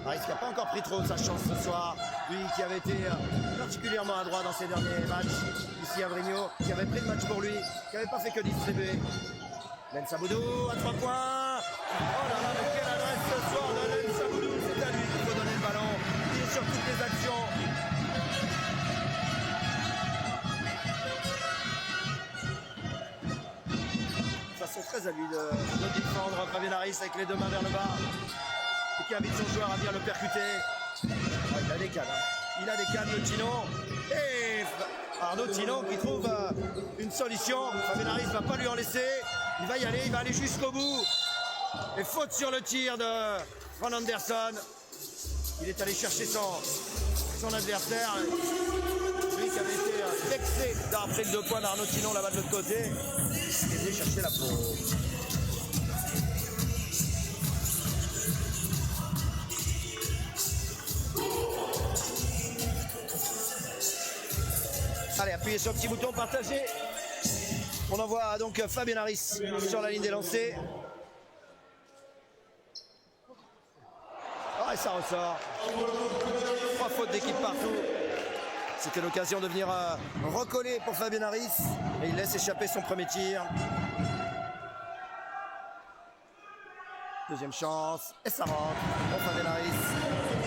A: Harris qui n'a pas encore pris trop sa chance ce soir. Lui qui avait été particulièrement adroit dans ses derniers matchs. Ici à Vrigno, qui avait pris le match pour lui, qui n'avait pas fait que distribuer. Len Saboudou à 3 points. Oh là là, mais quelle adresse ce soir de Len Saboudou. C'est à lui qu'il faut donner le ballon. Il est sur toutes les actions. Façon très à lui de défendre Fabien Harris avec les 2 mains vers le bas. Et qui invite son joueur à venir le percuter. Oh, il a des cannes. Il a des cannes de Tinon. Et Arnaud Tinon qui trouve une solution. Fabien Harris ne va pas lui en laisser. Il va y aller, il va aller jusqu'au bout. Et faute sur le tir de Ron Anderson. Il est allé chercher son adversaire. Lui qui avait été vexé d'avoir pris le 2 points d'Arnaud Tinon là-bas de l'autre côté. Il est allé chercher la peau. Allez, appuyez sur le petit bouton, partagez. On envoie donc Fabien Harris sur la ligne des lancers. Ah, et ça ressort. 3 fautes d'équipe partout. C'était l'occasion de venir recoller pour Fabien Harris. Et il laisse échapper son premier tir. Deuxième chance. Et ça rentre pour Fabien Harris.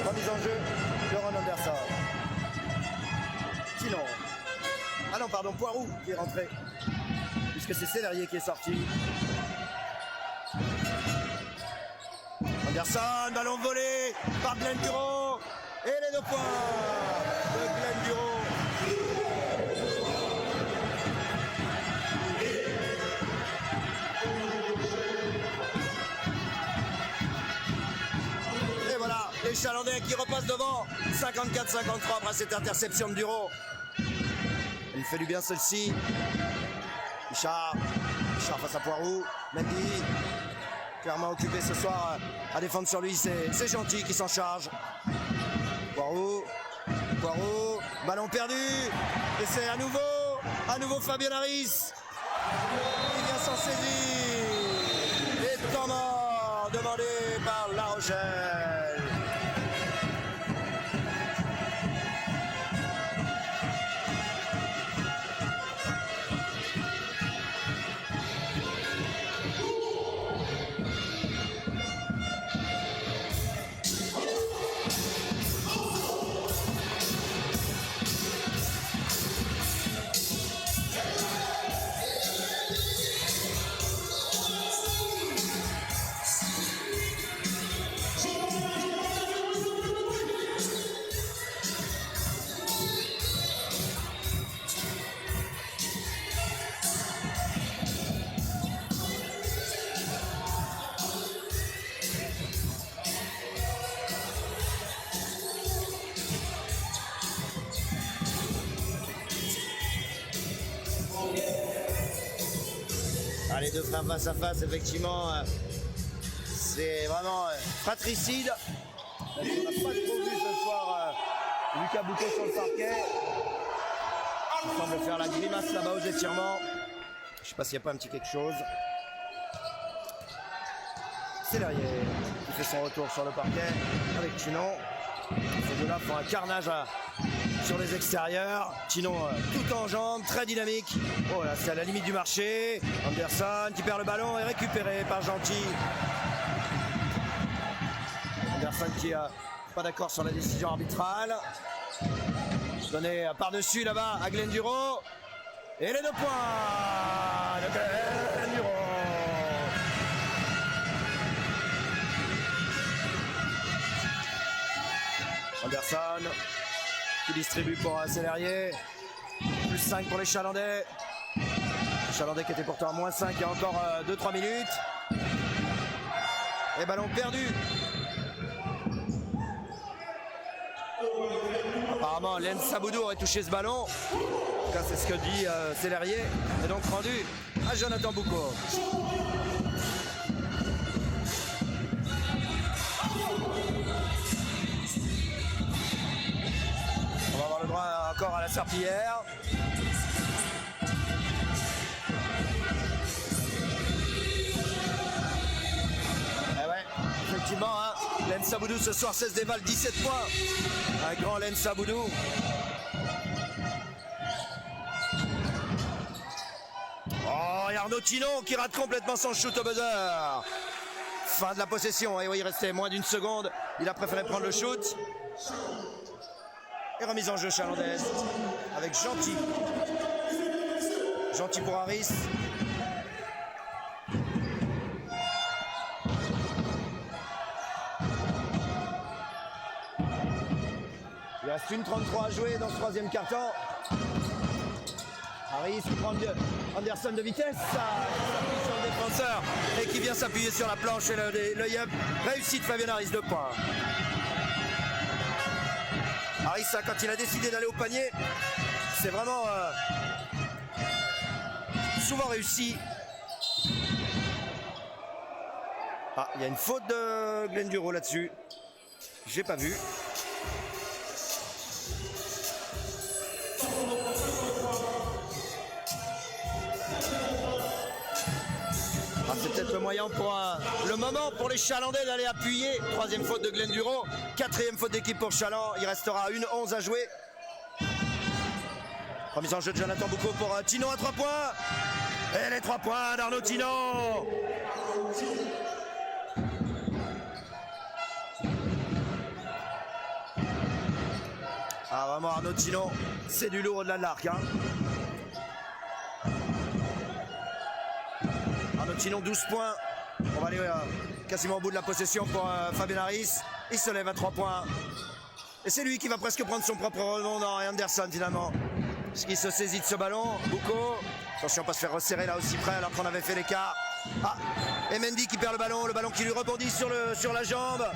A: Remise en jeu de Ron Anderson. Sinon. Ah non, pardon, Poirou qui est rentré. Puisque c'est Sellerier qui est sorti. Anderson, ballon volé par Glenn Duro. Et les 2 points de Glenn Duro. Et voilà, les Chalandais qui repassent devant. 54-53 après cette interception de Duro. Il fait du bien celle-ci. Bichard face à Poirou. Mendy, clairement occupé ce soir à défendre sur lui. C'est Gentil qui s'en charge. Poirou, ballon perdu. Et c'est à nouveau Fabien Harris. Il vient s'en saisir. Et temps mort demandé par La Rochelle. deux frères face à face, effectivement, c'est vraiment fratricide. On n'a pas trop vu ce soir Lucas Boucaud sur le parquet. Il semble faire la grimace là-bas aux étirements. Je sais pas s'il n'y a pas un petit quelque chose. C'est Lerrier qui fait son retour sur le parquet avec Chinon. Ces deux-là font un carnage sur les extérieurs. Chinon tout en jambes, très dynamique. Oh là, c'est à la limite du marché. Anderson qui perd le ballon et récupéré par Gentil. Anderson qui n'est pas d'accord sur la décision arbitrale. Donné par-dessus là-bas à Glenn Duro. Et les 2 points de Glenn Duro. Anderson qui distribue pour Célérier. Plus 5 pour les Chalandais. Les Chalandais qui étaient pourtant à moins 5 il y a encore 2-3 minutes. Et ballon perdu. Apparemment, Len Saboudou aurait touché ce ballon. En tout cas, c'est ce que dit Célérier. Et donc rendu à Jonathan Boucaud. On va avoir le droit encore à la serpillière. Eh ouais, effectivement, hein, Len Saboudou ce soir 16 déval, 17 points. Un grand Len Saboudou. Oh, et Arnaud Chinon qui rate complètement son shoot au buzzer. Fin de la possession. Et oui, il restait moins d'une seconde. Il a préféré prendre le shoot. Et remise en jeu chalandaise avec Gentil. Gentil pour Harris. Il reste une 33 à jouer dans ce troisième quart-temps. Harris qui prend Anderson de vitesse, ça s'appuie sur le défenseur et qui vient s'appuyer sur la planche et le yep. Réussite de Fabien Harris, 2 points. Harris, quand il a décidé d'aller au panier, c'est vraiment souvent réussi. Ah, il y a une faute de Glenn Duro là-dessus. J'ai pas vu. C'est peut-être le moyen pour le moment pour les Chalandais d'aller appuyer. 3e faute de Glenn Duro. 4e faute d'équipe pour Chaland. Il restera 1-11 à jouer. Remise en jeu de Jonathan Boucaud pour Chinon à 3 points. Et les 3 points d'Arnaud Chinon. Ah vraiment Arnaud Chinon, c'est du lourd au-delà de l'arc. Hein. Arnaud Chinon, 12 points. On va aller quasiment au bout de la possession pour Fabien Harris. Il se lève à 3 points. Et c'est lui qui va presque prendre son propre renom dans Anderson finalement. Parce qu'il se saisit de ce ballon. Boucaud. Attention, pas se faire resserrer là aussi près alors qu'on avait fait l'écart. Ah, et Mendy qui perd le ballon qui lui rebondit sur la jambe.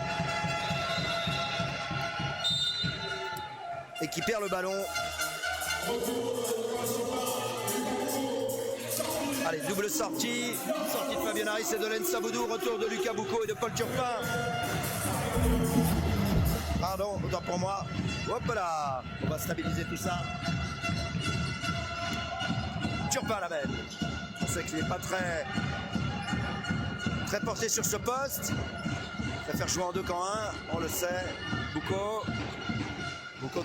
A: Et qui perd le ballon. Allez, double sortie de Fabien Harris et de Len Saboudou, retour de Lucas Boucaud et de Paul Turpin. Pardon, autant pour moi. Hop là, on va stabiliser tout ça. Turpin à la belle. On sait qu'il n'est pas très porté sur ce poste. Il préfère jouer en 2 qu'en 1, on le sait. Boucaud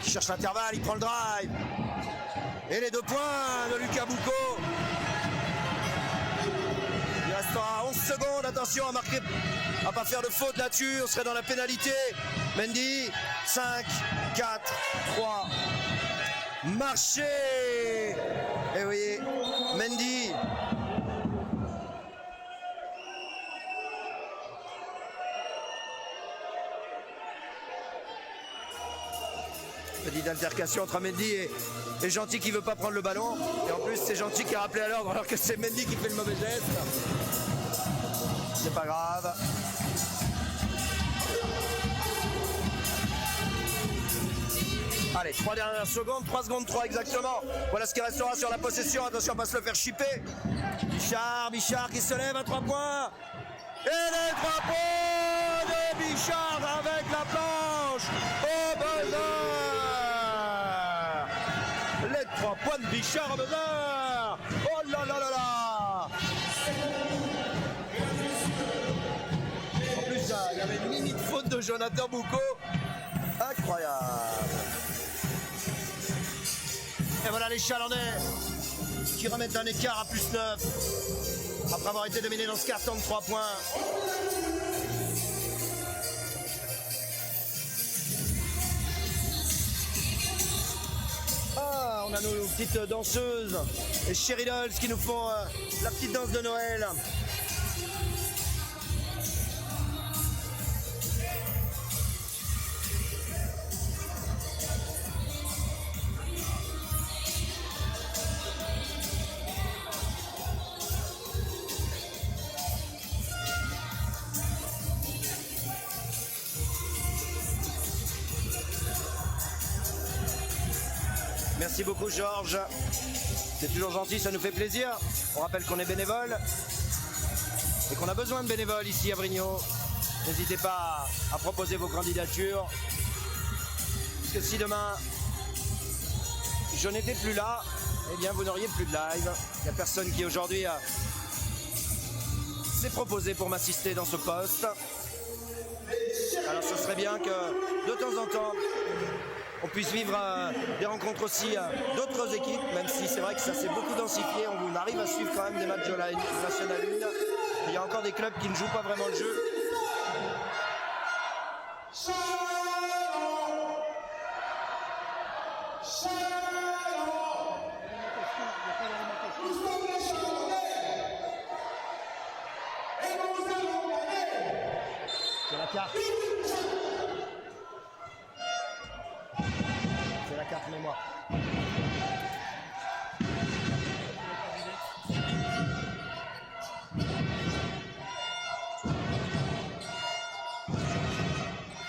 A: qui cherche l'intervalle, il prend le drive. Et les 2 points de Lucas Boucaud. Il restera 11 secondes, attention à marquer, à pas faire de faute là-dessus, on serait dans la pénalité. Mendy, 5, 4, 3, marché. Et oui, Mendy. Petite altercation entre Mendy et Gentil qui veut pas prendre le ballon. Et en plus c'est Gentil qui a rappelé à l'ordre alors que c'est Mendy qui fait le mauvais geste. C'est pas grave. Allez, 3 dernières secondes, 3 secondes 3 exactement. Voilà ce qui restera sur la possession. Attention, on va se le faire chipper. Bichard qui se lève à 3 points. Et les 3 points de Bichard avec la planche au buzzer. Les 3 points de Bichard au buzzer. Oh là là là là. En plus, il y avait une limite faute de Jonathan Boucaud. Incroyable. Et voilà les Chalandais qui remettent un écart à plus 9 après avoir été dominés dans ce carton de 3 points. Ah, on a nos petites danseuses, les Cherry Dolls qui nous font la petite danse de Noël. Merci beaucoup Georges, c'est toujours gentil, ça nous fait plaisir. On rappelle qu'on est bénévole et qu'on a besoin de bénévoles ici à Brignoud. N'hésitez pas à proposer vos candidatures, parce que si demain je n'étais plus là, eh bien vous n'auriez plus de live. Il n'y a personne qui aujourd'hui s'est proposé pour m'assister dans ce poste. Alors ce serait bien que de temps en temps on puisse vivre des rencontres aussi d'autres équipes, même si c'est vrai que ça s'est beaucoup densifié. On arrive à suivre quand même des matchs de la National 1. Il y a encore des clubs qui ne jouent pas vraiment le jeu. C'est la carte. C'est la carte mémoire.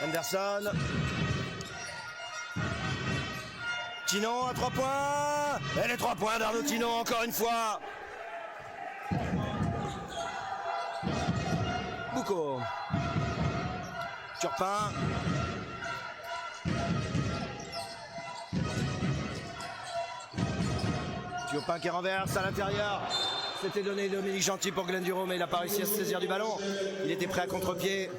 A: Anderson. Tinon à 3 points. Et les 3 points d'Arnaud Tinon encore une fois. Boucaud. Turpin. Turpin qui renverse à l'intérieur. C'était donné Dominique Gentil pour Glenn Duro, mais il n'a pas réussi à se saisir du ballon. Il était prêt à contre-pied.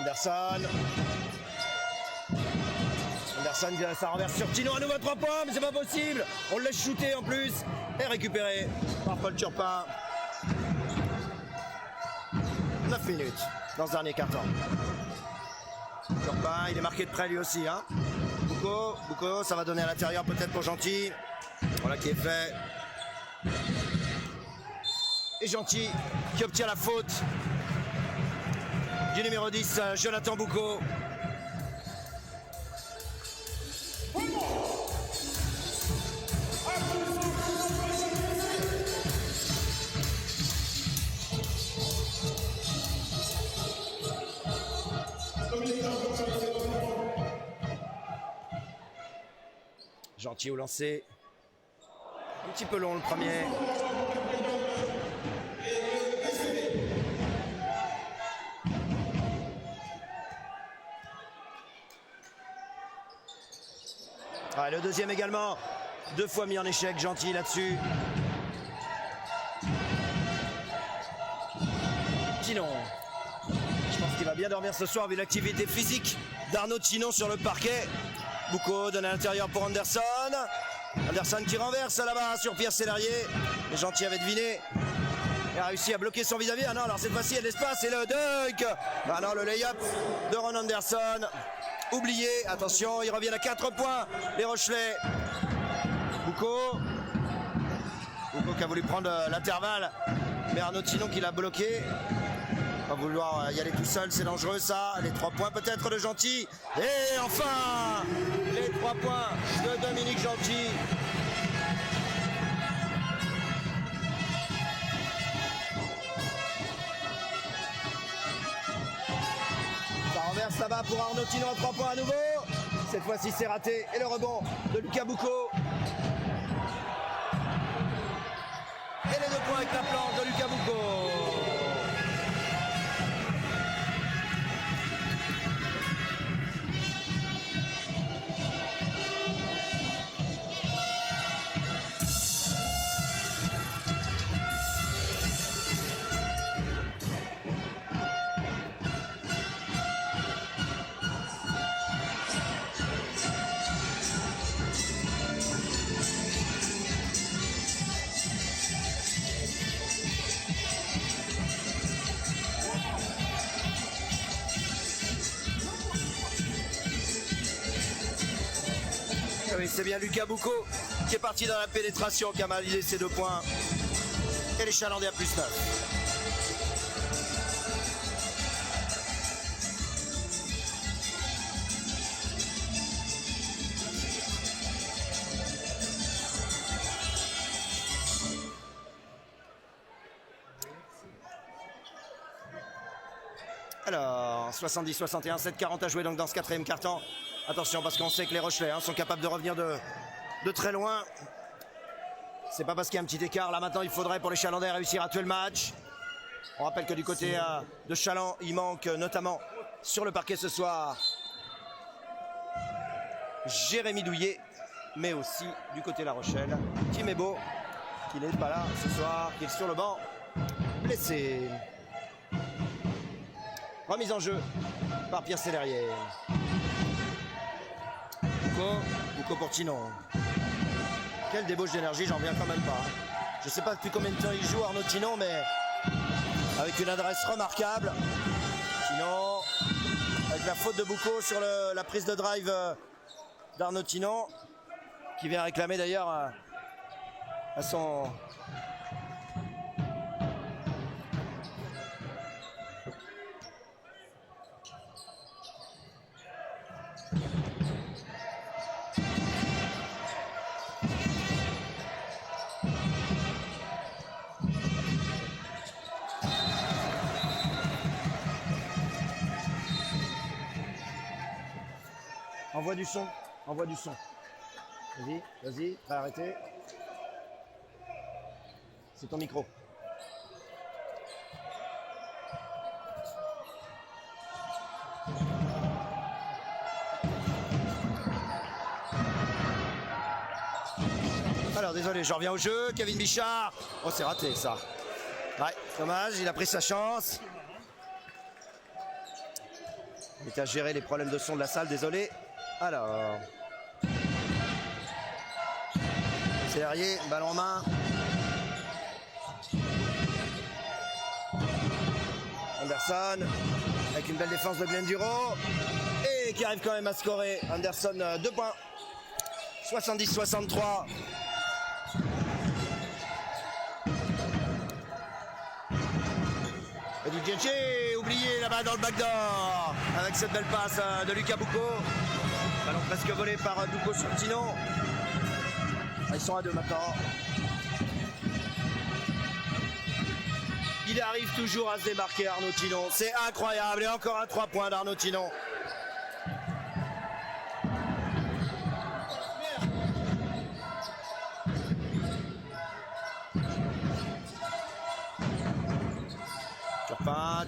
A: Anderson. Anderson, ça renverse sur Tino, à nouveau 3 points, mais c'est pas possible. On le laisse shooter en plus. Et récupéré par Paul Turpin. 9 minutes dans ce dernier carton. Turpin, il est marqué de près lui aussi. Hein. Boucaud, ça va donner à l'intérieur peut-être pour Gentil. Voilà qui est fait. Et Gentil qui obtient la faute du numéro 10, Jonathan Boucaud. Gentil au lancer. Un petit peu long le premier. Ah, le deuxième également. 2 fois mis en échec, Gentil là-dessus. Tinon. Je pense qu'il va bien dormir ce soir vu l'activité physique d'Arnaud Tinon sur le parquet. Boucaud donne à l'intérieur pour Anderson. Anderson qui renverse là-bas sur Pierre Sellerier. Et Gentil avait deviné. Il a réussi à bloquer son vis-à-vis. Ah non, alors cette fois-ci il y a de l'espace et le dunk. Ah non, le lay-up de Ron Anderson. Oublié, attention, ils reviennent à 4 points, les Rochelais. Boucaud qui a voulu prendre l'intervalle, mais Arnaud Tinon qui l'a bloqué. Va vouloir y aller tout seul, c'est dangereux ça. Les 3 points peut-être de Gentil. Et enfin, les 3 points de Dominique Gentil. Ça renverse là-bas pour Arnaud Tinon à 3 points à nouveau. Cette fois-ci c'est raté. Et le rebond de Lucas Boucaud. Et les 2 points avec la planche de Lucas Boucaud. Oui, c'est bien Lucas Boucaud qui est parti dans la pénétration, qui a validé ses 2 points. Et les Chalandais à plus 9. Alors, 70-61, 7-40 à jouer donc dans ce 4e quart-temps. Attention parce qu'on sait que les Rochelais sont capables de revenir de très loin. C'est pas parce qu'il y a un petit écart. Là maintenant il faudrait pour les Chalandais réussir à tuer le match. On rappelle que du côté de Chaland, il manque notamment sur le parquet ce soir Jérémy Douillet, mais aussi du côté de La Rochelle, Tim Ebo, qui n'est pas là ce soir, qui est sur le banc, blessé. Remise en jeu par Pierre Célérier. Boucaud pour Tinon. Quelle débauche d'énergie, j'en reviens quand même pas. Je sais pas depuis combien de temps il joue Arnaud Tinon, mais avec une adresse remarquable. Tinon, avec la faute de Boucaud sur la prise de drive d'Arnaud Tinon, qui vient réclamer d'ailleurs à son... Envoie du son, envoie du son. Vas-y, vas-y, prêt à arrêter. C'est ton micro. Alors désolé, je reviens au jeu. Kevin Bichard. Oh, c'est raté ça. Ouais, dommage, il a pris sa chance. Il était à gérer les problèmes de son de la salle, désolé. Alors, Célérier, ballon en main. Anderson, avec une belle défense de Glenn Duro. Et qui arrive quand même à scorer. Anderson, 2 points. 70-63. Et du JJ, oublié là-bas dans le backdoor. Avec cette belle passe de Lucas Boucaud. Ballon presque volé par Boucaud sur Tinon. Ils sont à 2 maintenant. Il arrive toujours à se démarquer Arnaud Tinon. C'est incroyable. Et encore un 3 points d'Arnaud Tinon.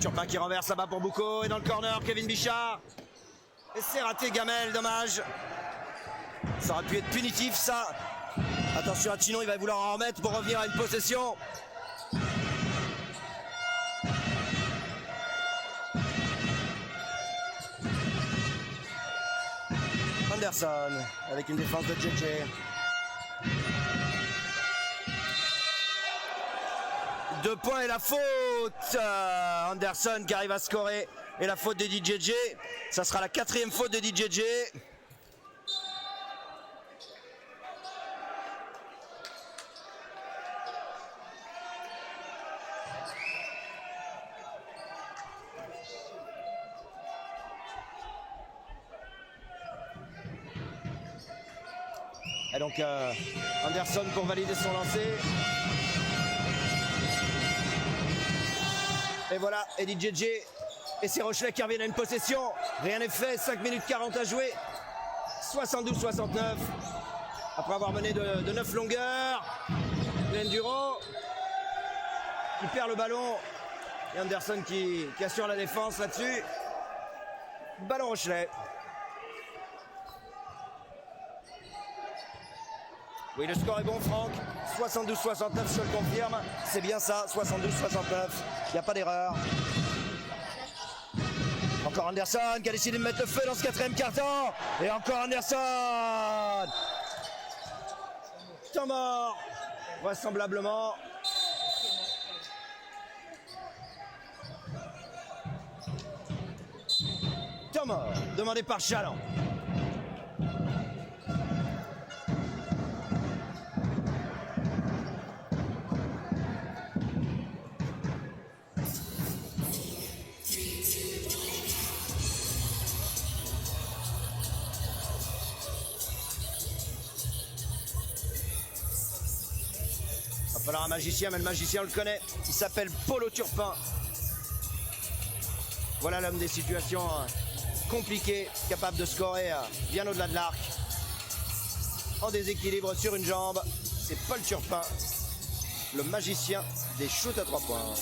A: Turpin qui renverse là-bas pour Boucaud. Et dans le corner, Kevin Bichard. Et c'est raté Gamel, dommage. Ça aurait pu être punitif ça. Attention à Tinon, il va vouloir en remettre pour revenir à une possession. Anderson avec une défense de JJ. Deux points et la faute. Anderson qui arrive à scorer et la faute de DJJ. Ça sera la 4e faute de DJJ. Et donc Anderson pour valider son lancer. Et voilà, Eddie JJ et ses Rochelais qui reviennent à une possession. Rien n'est fait, 5 minutes 40 à jouer. 72-69. Après avoir mené de 9 longueurs. Glenn Duro qui perd le ballon. Et Anderson qui assure la défense là-dessus. Ballon Rochelet. Oui, le score est bon, Franck. 72-69, je le confirme. C'est bien ça, 72-69. Il n'y a pas d'erreur. Encore Anderson qui a décidé de mettre le feu dans ce quatrième quart-temps. Et encore Anderson. Temps mort, vraisemblablement. Temps mort, demandé par Chaland. Il va falloir un magicien, mais le magicien on le connaît. Il s'appelle Polo Turpin. Voilà l'homme des situations compliquées, capable de scorer bien au-delà de l'arc. En déséquilibre sur une jambe, c'est Paul Turpin, le magicien des shoots à 3 points.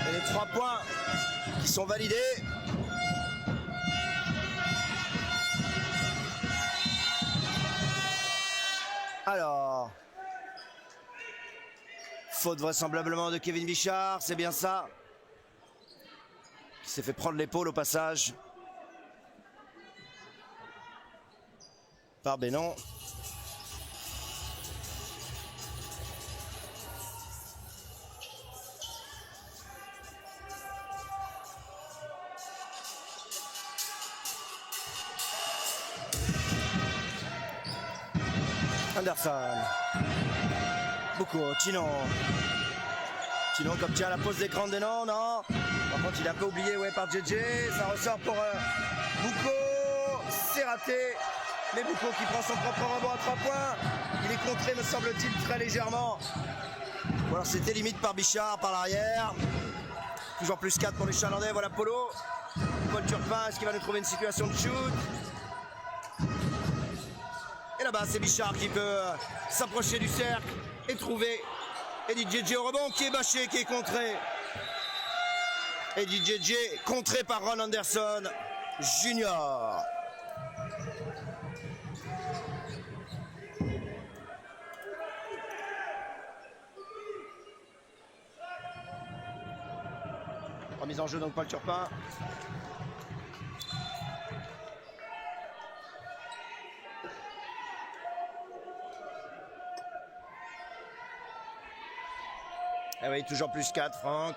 A: Et les 3 points qui sont validés. Alors, faute vraisemblablement de Kevin Bichard, c'est bien ça. Qui s'est fait prendre l'épaule au passage par Bénon. Anderson. Boucaud, Chinon. Chinon comme tient la pose d'écran de Denon, non. Par contre il a un peu oublié par JJ. Ça ressort pour Boucaud. C'est raté. Mais Boucaud qui prend son propre rebond à 3 points. Il est contré me semble-t-il très légèrement. Ou alors c'était limite par Bichard par l'arrière. Toujours plus 4 pour les Chalandais. Voilà Polo. Paul Turpin, est-ce qu'il va nous trouver une situation de shoot? Et là-bas, c'est Bichard qui peut s'approcher du cercle et trouver Eddie JJ au rebond qui est bâché, qui est contré. Eddie JJ contré par Ron Anderson Junior. Remise en jeu donc Paul Turpin. Eh oui, toujours plus 4, Franck.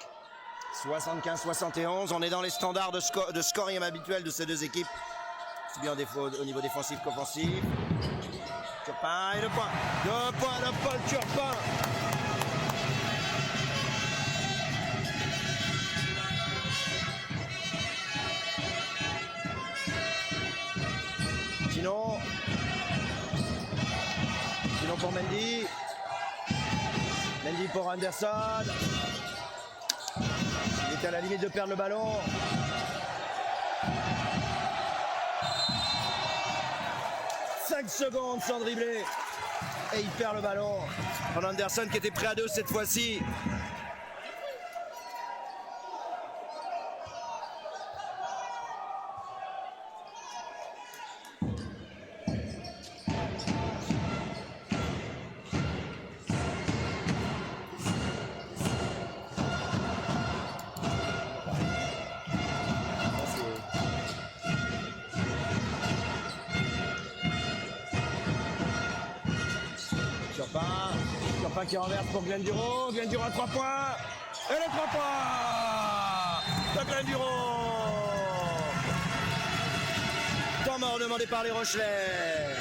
A: 75-71. On est dans les standards de scoring habituels de ces deux équipes. C'est bien au niveau défensif qu'offensif. Turpin et le point. Le point de Paul Turpin. Chinon. Chinon pour Mendy. Mendy pour Anderson. Il est à la limite de perdre le ballon. « 5 secondes sans dribbler. Et il perd le ballon. Van Anderson qui était prêt à 2 cette fois-ci. Turpin qui renverse pour Glenn Duro. Glenn Duro à 3 points. Et les 3 points de Glenn Duro. Temps mort demandé par les Rochelais.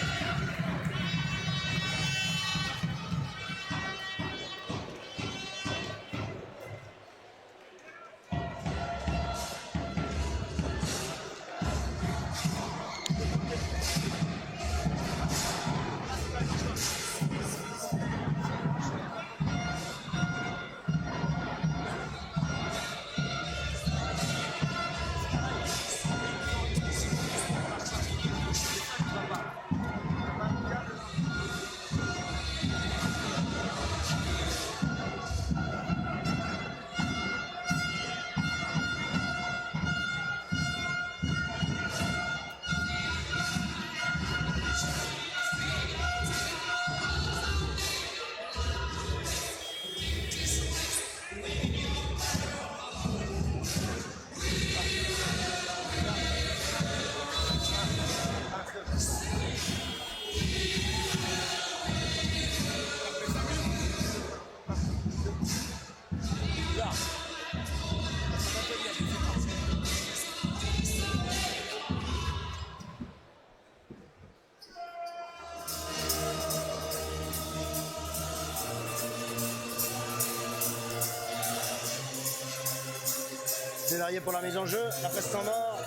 A: Scénarié pour la mise en jeu, après ce temps mort.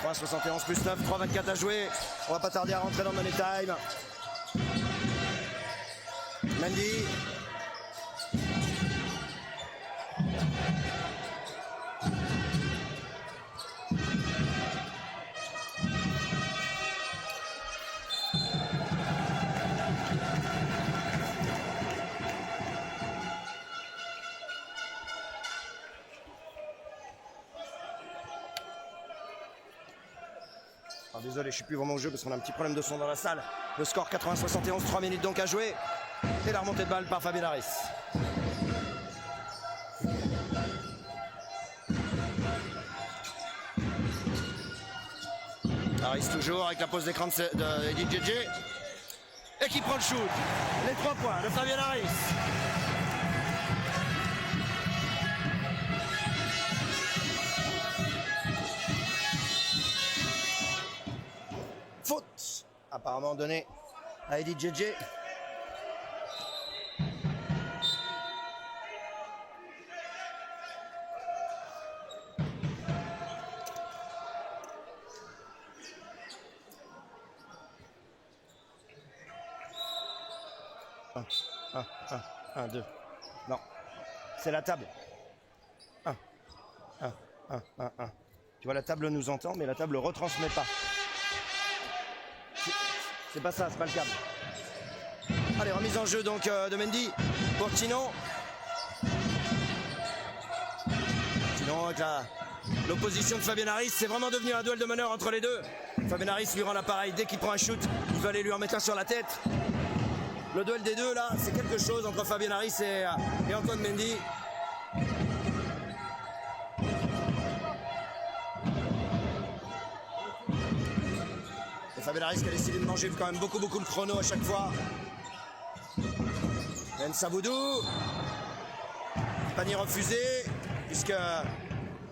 A: 80-71 plus 9, 3-24 à jouer. On va pas tarder à rentrer dans le money time. Mendy. Alors désolé, je suis plus vraiment au jeu parce qu'on a un petit problème de son dans la salle. Le score 80-71, 3 minutes donc à jouer. Et la remontée de balle par Fabien Harris. Harris toujours avec la pose d'écran de Eddie JJ. Et qui prend le shoot. Les 3 points de Fabien Harris. Faute apparemment donnée à Eddie JJ. Un, 2. Non. C'est la table. 1. Tu vois, la table nous entend, mais la table retransmet pas. C'est pas ça, c'est pas le câble. Allez, remise en jeu donc de Mendy pour Tino. Tino avec l'opposition de Fabien Harris, c'est vraiment devenu un duel de meneur entre les deux. Fabien Harris lui rend l'appareil dès qu'il prend un shoot, il va aller lui en mettre un sur la tête. Le duel des deux là, c'est quelque chose entre Fabien Harris et Antoine Mendy. Fabien Harris qui a décidé de manger quand même beaucoup le chrono à chaque fois. Nsabudou. Panier refusé, puisque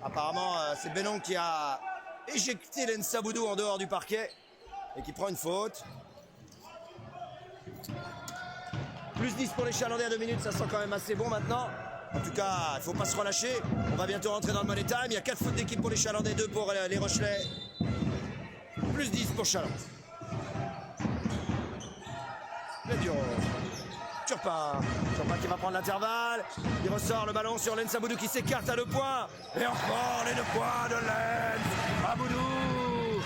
A: apparemment c'est Benon qui a éjecté Nsabudou en dehors du parquet et qui prend une faute. Plus 10 pour les Chalandais à 2 minutes, ça sent quand même assez bon maintenant. En tout cas, il ne faut pas se relâcher. On va bientôt rentrer dans le money time. Il y a 4 fautes d'équipe pour les Chalandais, 2 pour les Rochelais. Plus 10 pour Chaland. Le Duro. Turpin qui va prendre l'intervalle. Il ressort le ballon sur Nsabudou qui s'écarte à 2 points. Et encore les 2 points de Len Aboudou.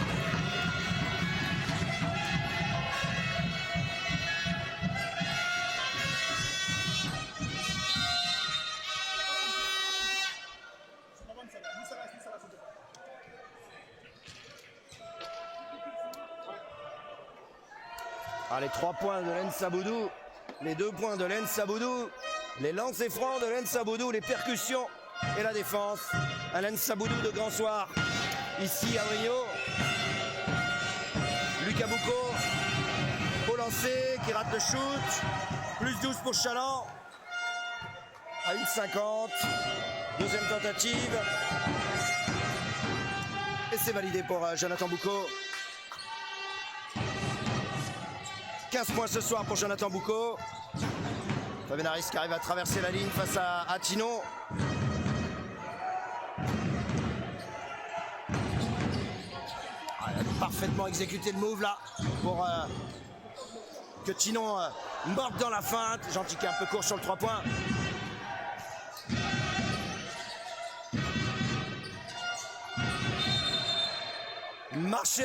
A: Les 3 points de Lensa Boudou, les 2 points de Lensa Boudou, les lancers francs de Lensa Boudou, les percussions et la défense. Un Lensa Boudou de grand soir. Ici à Rio. Lucas Boucaud au lancer qui rate le shoot. Plus 12 pour Chaland. À 1,50. Deuxième tentative. Et c'est validé pour Jonathan Boucaud. 15 points ce soir pour Jonathan Boucaud. Fabien Harris qui arrive à traverser la ligne face à Tino. Il a parfaitement exécuté le move là pour que Tino morde dans la feinte. Gentil qui est un peu court sur le 3 points. Marché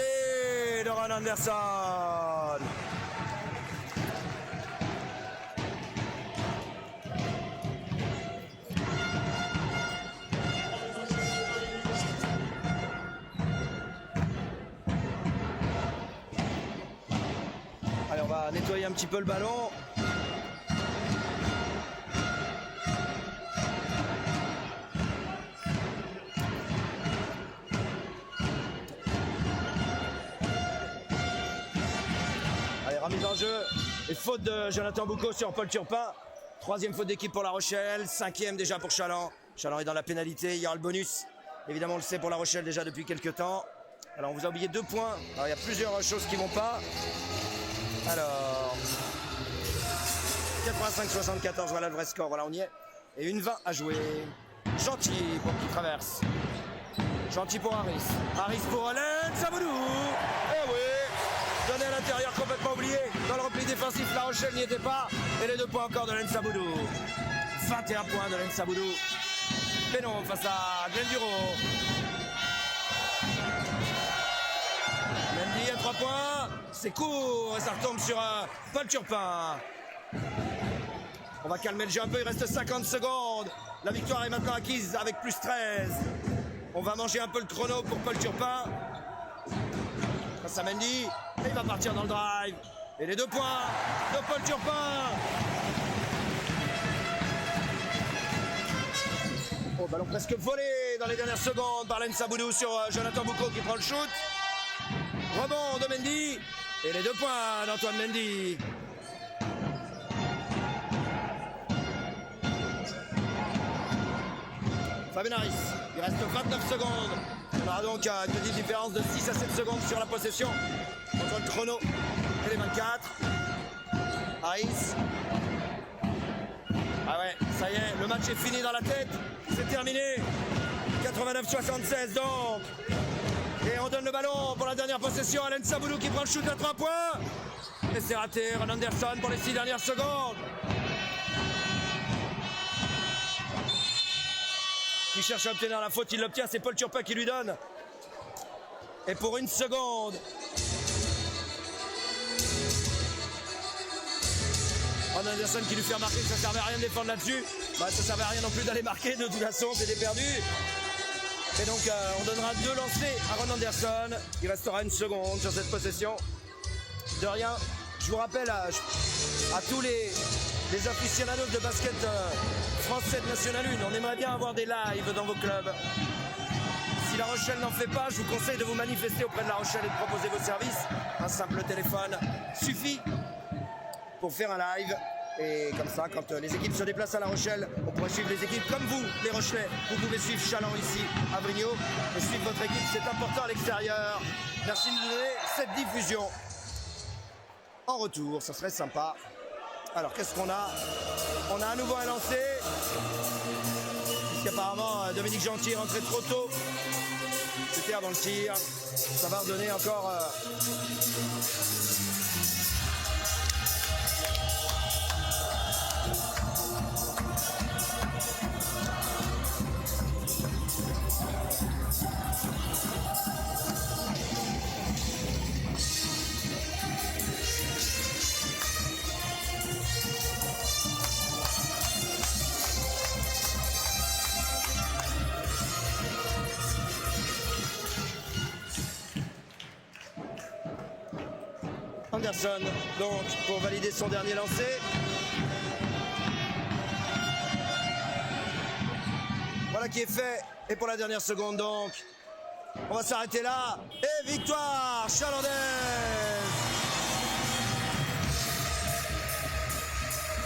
A: de Ron Anderson. Allez, on va nettoyer un petit peu le ballon. Allez, remise en jeu. Et faute de Jonathan Boucaud sur Paul Turpin. 3e faute d'équipe pour La Rochelle. 5e déjà pour Chaland. Chaland est dans la pénalité. Il y aura le bonus. Évidemment, on le sait pour La Rochelle déjà depuis quelques temps. Alors, on vous a oublié 2 points. Alors, il y a plusieurs choses qui vont pas. Alors, 85-74, voilà le vrai score, voilà on y est. Et une 20 à jouer. Gentil pour qui traverse. Gentil pour Harris. Harris pour Lensa Boudou. Eh oui, donné à l'intérieur, complètement oublié. Dans le repli défensif, La Rochelle n'y était pas. Et les 2 points encore de Lensa Boudou. 21 points de Lensa Boudou. Pénon face à Glenn Duro. Mendy à 3 points. C'est court et ça retombe sur Paul Turpin. On va calmer le jeu un peu, il reste 50 secondes. La victoire est maintenant acquise avec plus 13. On va manger un peu le chrono pour Paul Turpin. Face à Mendy, et il va partir dans le drive. Et les 2 points de Paul Turpin. Oh, ballon presque volé dans les dernières secondes par Lensa Boudou sur Jonathan Boucaud qui prend le shoot. Rebond de Mendy. Et les 2 points d'Antoine Mendy. Fabien Harris, il reste 29 secondes. On aura donc une petite différence de 6 à 7 secondes sur la possession entre le chrono et les 24. Harris. Ah ouais, ça y est, le match est fini dans la tête. C'est terminé. 89-76 donc. Et on donne le ballon pour la dernière possession à Lensa Boudou qui prend le shoot à 3 points. Et c'est raté, Ron Anderson pour les 6 dernières secondes. Qui cherche à obtenir la faute, il l'obtient, c'est Paul Turpin qui lui donne. Et pour 1 seconde. Ron Anderson qui lui fait remarquer que ça servait à rien de défendre là-dessus. Bah, ça servait à rien non plus d'aller marquer, de toute façon c'était perdu. Et donc on donnera 2 lancers à Ron Anderson. Il restera 1 seconde sur cette possession. De rien, je vous rappelle à tous les aficionados de basket français de National 1, on aimerait bien avoir des lives dans vos clubs. Si La Rochelle n'en fait pas, je vous conseille de vous manifester auprès de La Rochelle et de proposer vos services. Un simple téléphone suffit pour faire un live. Et comme ça, quand les équipes se déplacent à La Rochelle, on pourrait suivre les équipes comme vous, les Rochelais. Vous pouvez suivre Chaland ici, à Vrigno, et suivre votre équipe, c'est important à l'extérieur. Merci de nous donner cette diffusion. En retour, ça serait sympa. Alors, qu'est-ce qu'on a? On a à nouveau un lancer. Puisqu'apparemment, Dominique Gentil est rentré trop tôt. C'était avant le tir. Ça va redonner encore... Anderson, donc, pour valider son dernier lancer. Voilà qui est fait. Et pour la dernière seconde, donc, on va s'arrêter là. Et victoire, Charlandais!